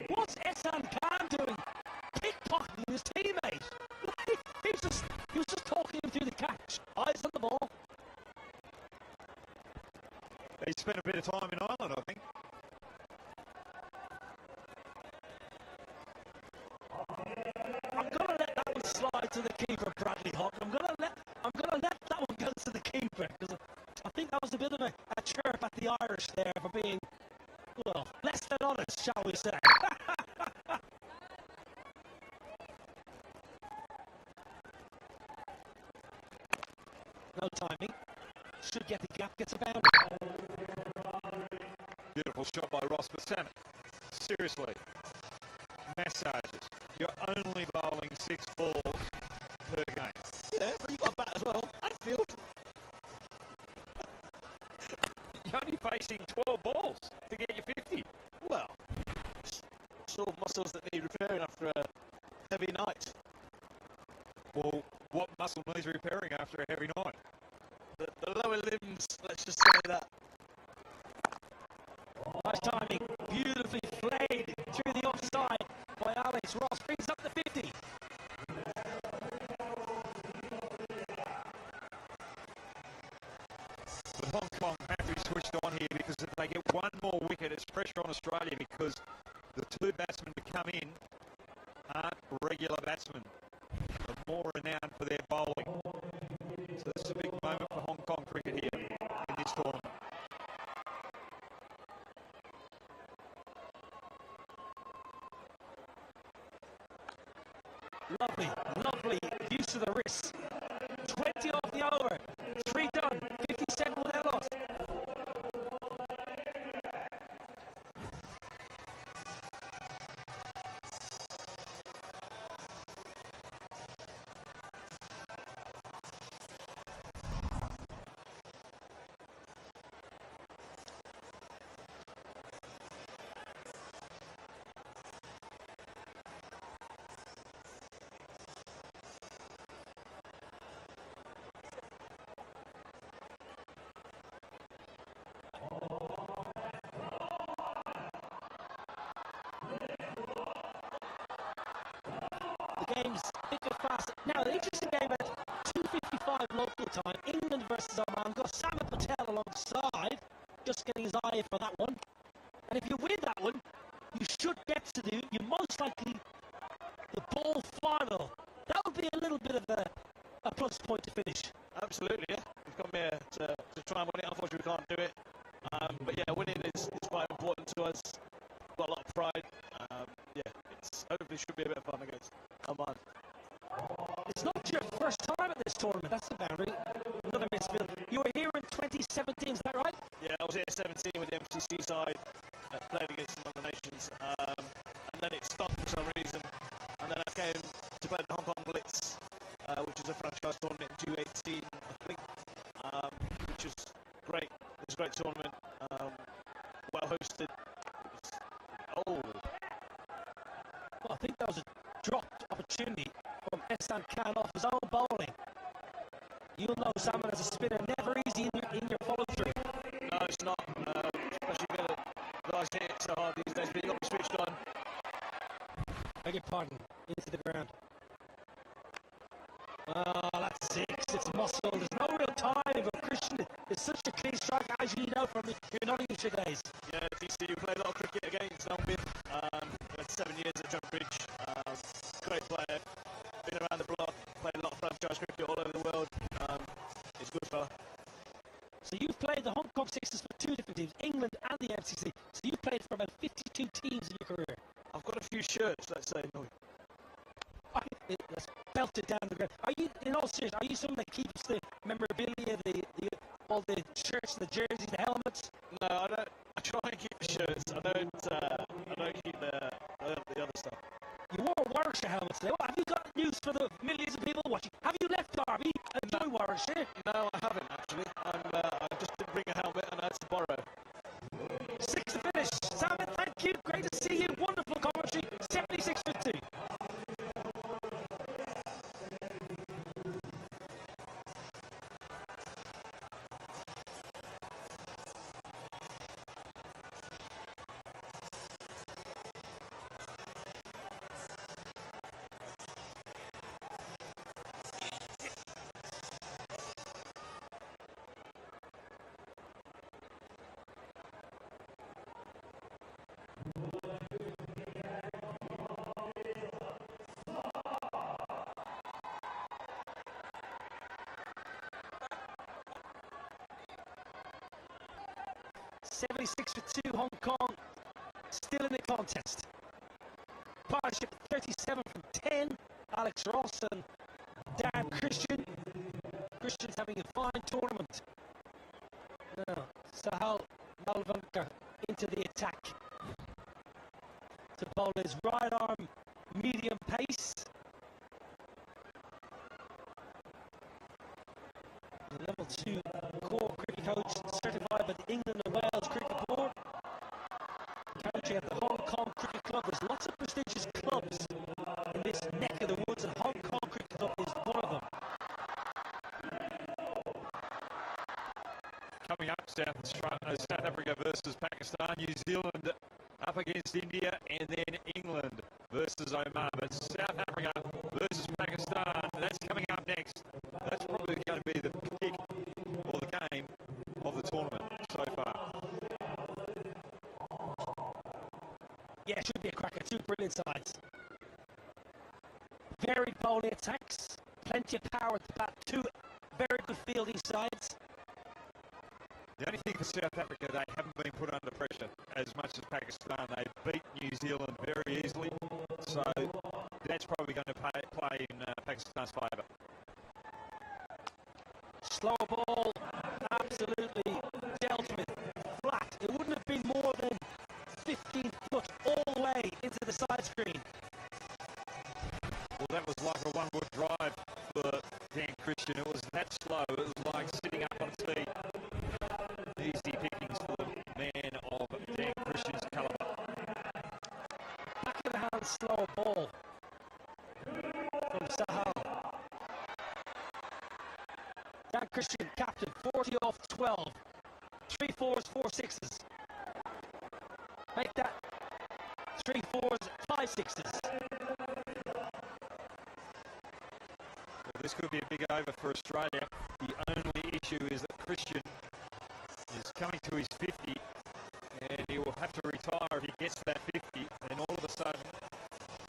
What's Ehsan Khan doing? Pickpocketing his teammate. He was just talking him through the catch. Eyes on the ball. He spent a bit of time in Ireland, I think. I'm gonna let that one slide to the keeper, Bradley Hawk. I'm gonna let that one go to the keeper, because I think that was a bit of a chirp at the Irish there for being, well, less than honest, shall we say. No timing. Should get the gap, gets a boundary. Beautiful shot by Ross, but Sam, seriously, massages. You're only bowling 6 balls per game. Yeah, but you got that as well. Outfield. You're only facing 12 balls to get you 50. Well, sort of muscles that need repairing after a heavy night. Well, what muscle needs repairing after a heavy night? The lower limbs, let's just say that. Nice timing, beautifully flayed through the offside by Alex Ross, brings up the 50. But Hong Kong have to be switched on here, because if they get one more wicket, it's pressure on Australia, because the 2 batsmen to come in aren't regular batsmen. They're more renowned for their bowling. So this is a big moment for Hong Kong cricket here in this tournament. Lovely, lovely use of the wrist. 20 off the over, 3 done, 57 without loss. games a bit fast. Now, the interesting game at 2:55 local time, England versus Oman. We've got Samet Patel alongside, just getting his eye for that one. And if you win that one, you should get to you're most likely the ball final. That would be a little bit of a plus point to finish. Absolutely, yeah. We've come here to try and win it. Unfortunately, we can't do it. But yeah, winning is quite important to us. We've got a lot of pride. Yeah, it's hopefully should be a bit of fun against Oman. It's not your first time at this tournament. That's the boundary. Another midfield. You were here in 2017, is that right? Yeah, I was here 17 with the MCC side, playing against some other nations, and then it stopped for some reason. And then I came to play the Hong Kong Blitz, which is a franchise tournament in 2018, I think, which was great. It was a great tournament, well hosted. Well, I think that was a dropped opportunity from Ehsan Khan off his own bowling. You'll know Salman as a spinner, never easy in your follow through. No, it's not. Especially when guys hit it so hard these days, but you've got to be switched on. Beg your pardon, into the ground. That's six, it's muscle. There's no real timing, but Christian is such a clean strike, as you know from your Nottinghamshire days. Yeah, TC, you played a lot of cricket against Elmbin. Had 7 years at Trowbridge. Great player. Been around the block, played a lot of franchise cricket all over the world. He's a good fella. So you've played the Hong Kong Sixers for two different teams, England and the MCC. So you've played for about 52 teams in your career. I've got a few shirts, let's say. No. Let's belt it down the ground. Are you, in all seriousness, are you someone that keeps the memorabilia, all the shirts, the jerseys, the helmets? No, I don't. I try and keep the shirts. I don't keep the other stuff. You wore Warwickshire helmets today. Have you got news for the millions of people watching? Have you left Derby and joined Warwickshire? No, I haven't actually. I just didn't bring a helmet and I had to borrow. 6 to finish. Simon, thank you. Great to see you. Wonderful commentary. 76 for 2. $76 for 2, Hong Kong still in the contest. Partnership 37 from 10, Alex Ross and Dan Christian. Christian's having a fine tournament. Now, Sahal Malvanka into the attack. To bowl his right arm medium pace. The level 2 core cricket coach certified by the England and Wales Cricket Board. Coaching at the Hong Kong Cricket Club. There's lots of prestigious clubs in this neck of the woods, and Hong Kong Cricket Club is one of them. Coming up, South Africa versus Pakistan, New Zealand up against India, and then England versus Oman. But South Africa versus Pakistan, that's coming up next. That's probably going to be the pick or the game of the tournament so far. Yeah, it should be a cracker. Two brilliant sides. Varied bowling attacks, plenty of power at the bat. Two very good fielding sides. The only thing for South Africa, they haven't been put under pressure as much as Pakistan. They beat New Zealand very easily, so that's probably going to play in Pakistan's favour. Slow ball, absolutely dealt with flat. It wouldn't have been more than 15 foot all the way into the side screen. Well, that was like a one-wood drive for Dan Christian. It was that slow. It was like sitting up on his feet. Easy pickings for the man of Dan Christian's calibre. Back of the hand, slower ball from Sahal. Dan Christian, captain, 40 off 12. 3 4s, 4 6s. Make that 3 4s, 5 6s. big over for Australia. The only issue is that Christian is coming to his 50, and he will have to retire if he gets to that 50. And all of a sudden,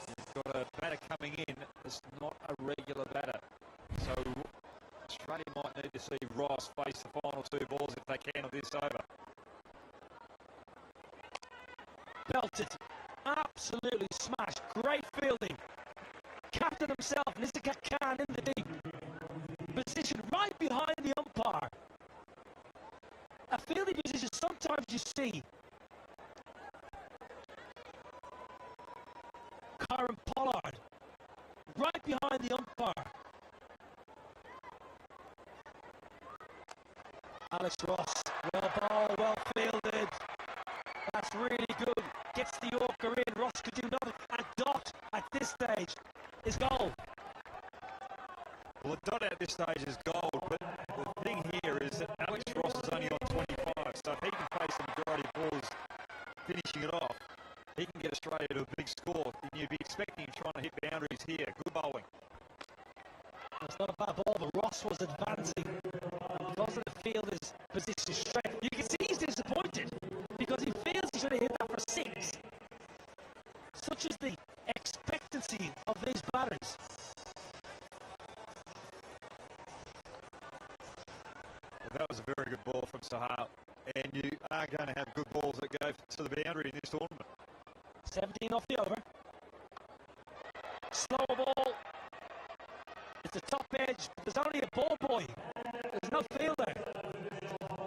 he's got a batter coming in that's not a regular batter. So Australia might need to see Ross face the final two balls if they can of this over. Belted. Absolutely smashed. Great fielding. Captain himself, Nizika Khan, in the deep. Position right behind the umpire. A fielding position sometimes you see. Karen Pollard. Right behind the umpire. Alex Ross. Well ball, well fielded. That's really good. Gets the Yorker in. Ross could do nothing. And Dot, at this stage, is goal. Well, the dot at this stage is gold, but the thing here is that Alex Ross is only on 25, so if he can face the majority of balls finishing it off, he can get Australia to a big score. And you'd be expecting him trying to hit boundaries here. Good bowling. It's not a bad ball, but Ross was advancing. And because of the fielder's position strength, you can see he's disappointed because he feels he should have hit that for 6. Such is the expectancy of these batters. Well, that was a very good ball from Sahal, and you are going to have good balls that go to the boundary in this tournament. 17 off the over. Slower ball. It's the top edge, but there's only a ball boy. There's no fielder.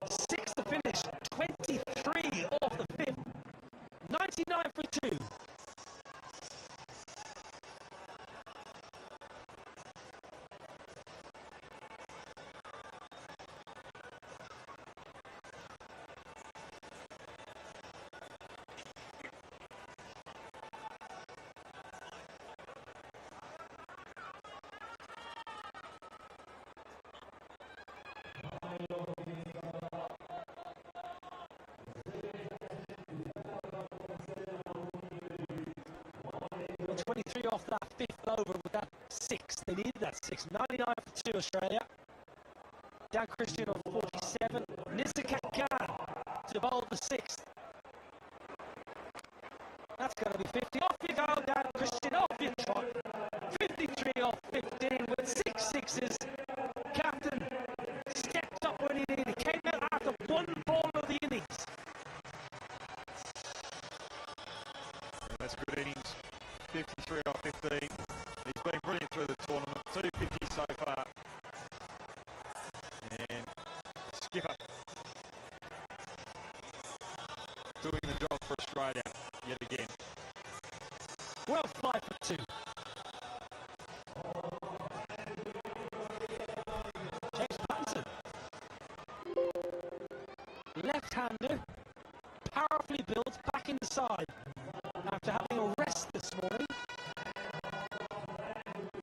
6 to finish. 23 off the 5th. 99 for 2. Off that 5th over with that 6. They needed that 6. 99 for 2 Australia. Dan Christian on 47. Nizika Khan to bowl the 6th. That's going to be 50. Off you go, Dan Christian. Off you trot. 53 off 15 with 6 sixes. Captain stepped up when he needed. He came out after one ball of the innings. That's good innings. 53 off 15. He's been brilliant through the tournament. 250 so far. And Skipper doing the job for Australia yet again. Well, 5 for 2. James Pattinson. Left-hander. Powerfully built back inside. After having a rest this morning.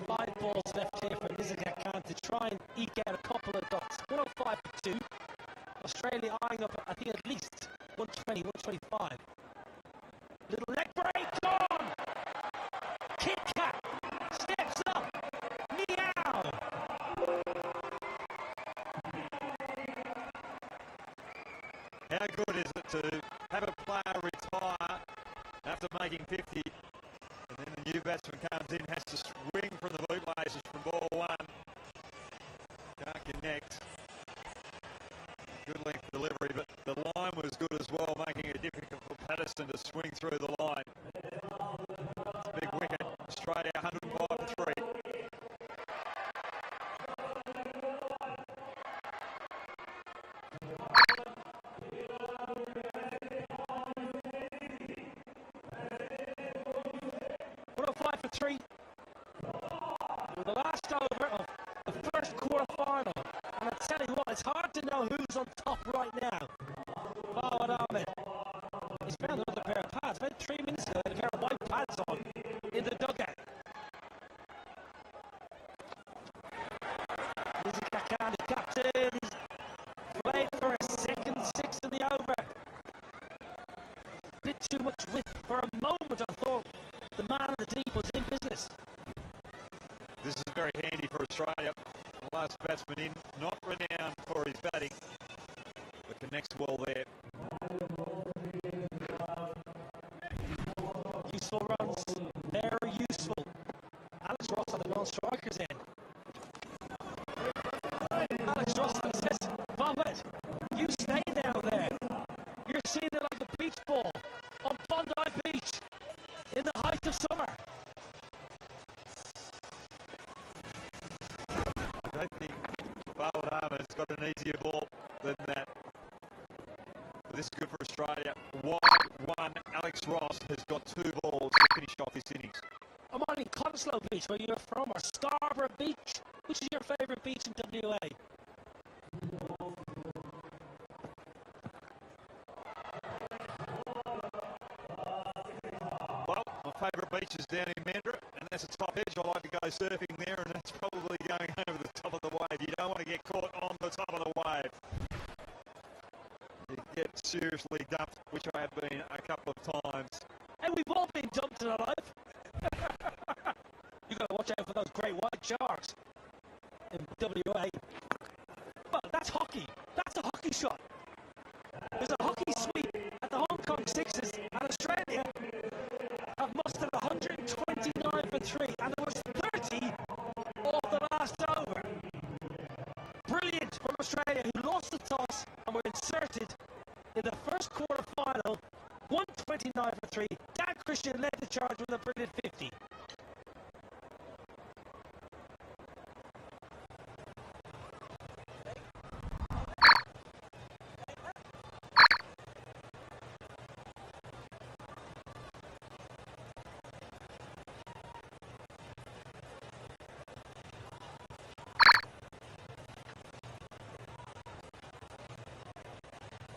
5 balls left here for Nizika Khan to try and eke out a couple of dots. 105 for 2. Australia eyeing up, I think, at least 120, 125. Little leg break on! Kit Kat steps up. Meow! How good is it to have a player retire after making 50, and then the new batsman comes in, has to swing from the bootlaces from ball 1. Can't connect. Good length delivery, but the line was good as well, making it difficult for Patterson to swing through the line. Big wicket. Australia 105 for 3. With the last over of the first quarter-final. And I tell you what, it's hard to know who's on top right now. Fawad Ahmed. He's found another pair of pads. About 3 minutes ago, he had a pair of white pads on in the dugout. Nizika Khan, the captain, played for a second 6 in the over. Bit too much width. For a moment, I thought the man in the deep was in business. This is very handy for Australia. last batsman in, not renowned for his batting, but connects well there. Useful runs, very useful. Alex Ross on the non-strikers end. Alex Ross says, Bobbett, you stay down there. You're seeing it like a beach ball on Bondi Beach in the height of summer. I don't think Balada's got an easier ball than that. But this is good for Australia. Wide one. Alex Ross has got 2 balls to finish off his innings. I'm on in Cottesloe Beach, where you're from, or Scarborough Beach. Which is your favourite beach in WA? Well, my favourite beach is down in Mandurah, and that's a top edge. I like to go surfing there, and that's probably going over the top of the wave. You don't want to get caught on the top of the wave. You get seriously dumped, which I have been a couple of times. And we've all been dumped in our life. You've got to watch out for those great white sharks in WA. Well, that's hockey. That's a hockey shot. There's a hockey sweep at the Hong Kong Sixers, and Australia have mustered 129 for 3, and there was 30 off the last over. Brilliant from Australia, who lost the toss and were inserted in the first quarter final. 129 for 3. Dan Christian led the charge with a brilliant 50.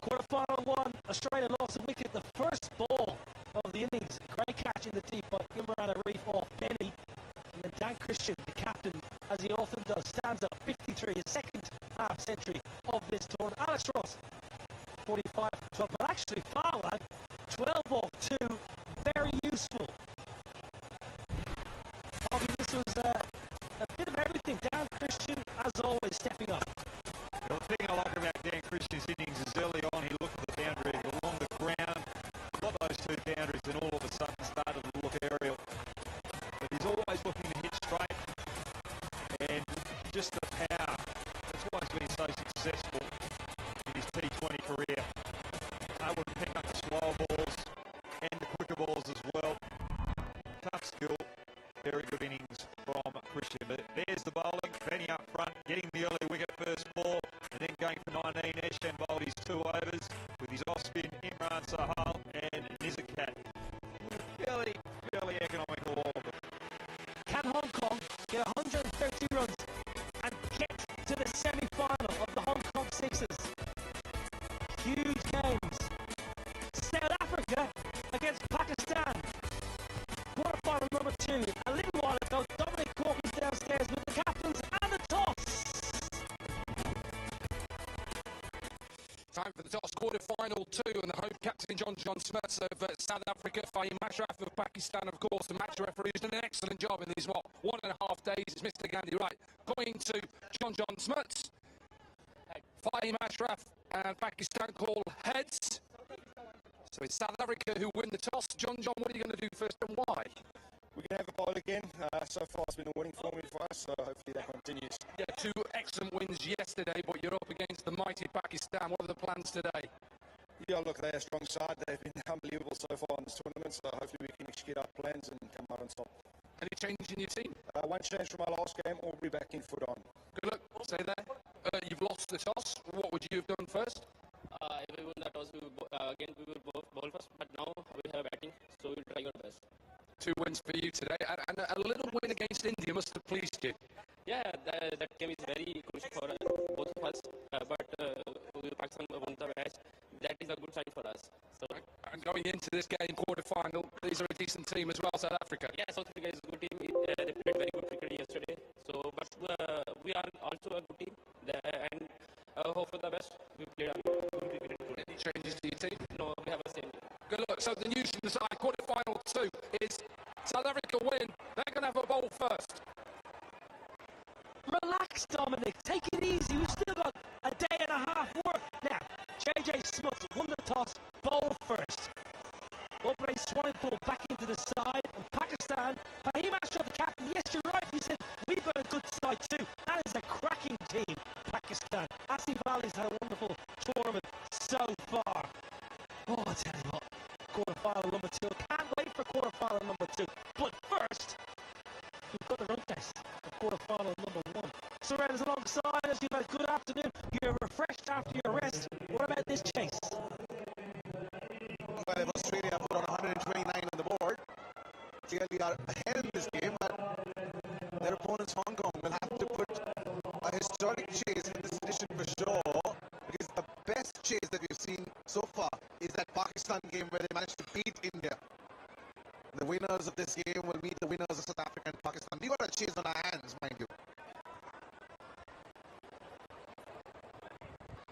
Quarter-final 1, Australia lost a wicket. The first ball of the innings. Great catch in the deep by Imran Arif off Benny. And then Dan Christian, the captain, as he often does, stands up 53, his second half century of this tournament. Alex Ross, 45 for 12, but actually Farlad, 12 off 2, very useful. Obviously, this was a bit of everything. Dan Christian, as always, stepping up. The thing I like about Dan Christian's innings is early on he looked at the boundary along the ground, got those 2 boundaries, and all of a sudden started to look aerial. But he's always looking to hit straight, and just the power. That's why he's been so successful in his T20 career. Able to pick up the slower balls and the quicker balls as well. Tough skill, very good innings from Christian. But there's the bowling, Benny up front, getting the early wicket first ball, and then going for 19, Eshan bowled his 2 overs with his off-spin, Imran Sahal and Nizakat. Fairly economical all of them. Can Hong Kong get 130 runs and get to the semi-final of the Hong Kong Sixers? Huge games. South Africa against Pakistan. Quarterfinal number 2. A little while ago, Dominic Cork was downstairs with the captains and the toss. Time for the toss, quarter-final 2, and the home captain John Smith of South Africa, Fahim Ashraf of Pakistan, of course. The match referee has done an excellent job in these, 1.5 days. Is Mr. Gandhi right? Going to John Smith. Fahim Ashraf and Pakistan call heads. So it's South Africa who win the toss. John, what are you going to do first and why? We're going to have a bowl again. So far it's been a winning formula for us, so hopefully that continues. Yeah, 2 excellent wins yesterday, but you're up against the mighty Pakistan. What are the plans today? Yeah, look, they're a strong side. They've been unbelievable so far in this tournament, so hopefully we can execute our plans and come out on top. Any change in your team? One change from our last game, Aubrey back in foot on. Good luck, stay there. You've lost the toss. What would you have done first? If we won the toss, we will bowl first, but now we have batting, so we'll try our best. 2 wins for you today, and a little win against India must have pleased you. Yeah, that game is very crucial for both of us, but Pakistan won the match. That is a good sign for us. So, and going into this game, quarter-final, these are a decent team as well, South Africa. Yeah, South Africa is a good team. They played very good cricket yesterday. So, but we are also a good team, and hope for the best. We played a good cricket. Any changes to your team? No, we have the same. Good luck. So the news from the side, quarter-final 2 is South Africa win. They're going to have a bowl first. Relax, Dominic. first. Operate swatted ball back into the side, and Pakistan, Fahim Ashraf, the captain, yes, you're right, he said, we've got a good side too. That is a cracking team, Pakistan. Asif Ali's had a wonderful tournament so far. Oh, I tell you what, quarter-final number 2. Can't wait for quarter-final number 2. But first, we've got the run test of quarter-final number 1. Surrenders alongside us, you've had a good afternoon. You're refreshed after your rest. What about this chase? Well, if Australia put on 129 on the board, clearly are ahead in this game, but their opponents, Hong Kong, will have to put a historic chase in this edition for sure, because the best chase that we've seen so far is that Pakistan game where they managed to beat India. The winners of this game will meet the winners of South Africa and Pakistan. We got a chase on our hands, mind you.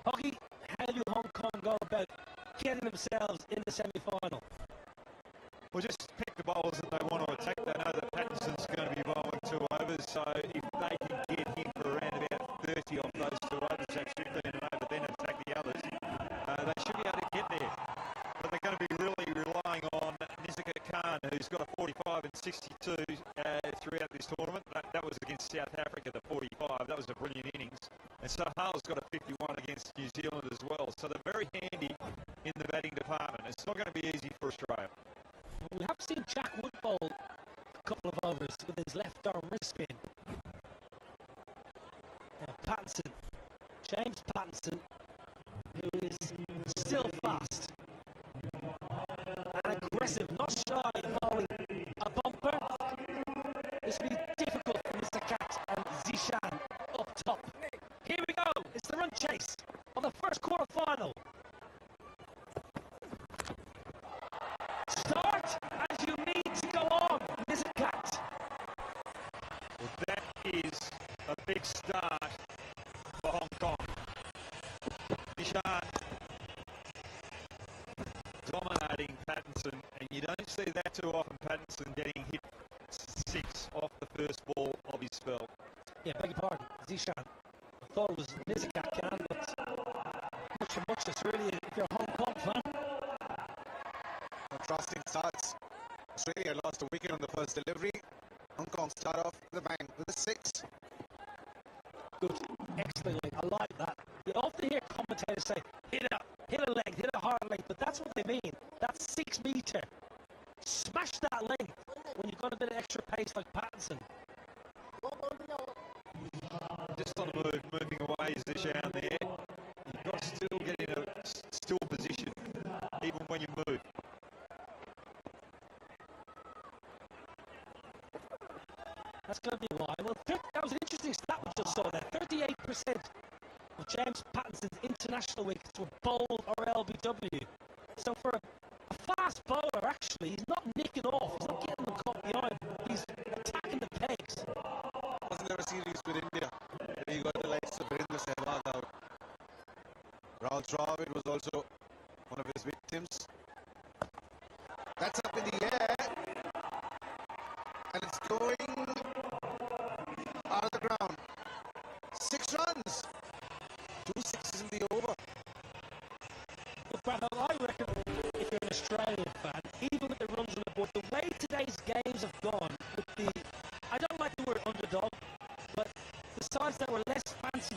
Hockey, how do Hong Kong go about getting themselves in the semi-final? Well, just pick the bowlers that they want to attack. They know that Pattinson's going to be bowling 2 overs, so if they can get him for around about 30 on those 2 overs, that should be an over, then attack the others. They should be able to get there. But they're going to be really relying on Nizika Khan, who's got a 45 and 62 throughout this tournament. That was against South Africa, the 45. That was a brilliant innings. And Sahal's got a 51 against New Zealand as well. So they're very handy in the batting department. It's not going to be easy for Australia. We have seen Jack Wood bowl a couple of overs with his left arm wrist spin. Pattinson, James Pattinson, who is still fast and aggressive, not shy in bowling a bumper. This will be difficult for Mr. Cat and Zishan up top. Here we go, it's the run chase of the first quarter-final. Start as you need to go on, Mr. Cat. Well, that is a big start for Hong Kong. Zishan dominating Pattinson, and you don't see that too often, Pattinson getting hit 6 off the first ball of his spell. Yeah, beg your pardon, Zishan. I thought it was Nizikat Khan, but much for much, it's really, if you're a Hong Kong fan. Contrasting starts. Australia lost a wicket on the first delivery. Hong Kong start off with a bang with a 6. Good, excellent leg. I like that. You often hear commentators say, hit a leg, hit a hard leg, but that's what they mean. That's 6 metre. Smash that leg when you've got a bit of extra pace like Pattinson. Just on the move, moving away is Zishan there. You've got to still get in a still position, even when you move. That's going to be why. Well, that was an interesting stat we just saw there. 38% of James Pattinson's international wickets were bowled or LBW. So for a fast bowler, actually, he's not nicking off. He's not getting them caught behind. He's attacking the pegs. Wasn't there a series with India? We got the likes of Virendra Sehwag out. Rahul Dravid was also one of his victims. That's up in the air. And it's going out of the ground. 6 runs. 2 sixes in the over. Well, Brad, I reckon if you're an Australian fan, even with the runs on the board, the way today's games have gone with the, I don't like the word underdog, but the sides that were less fancy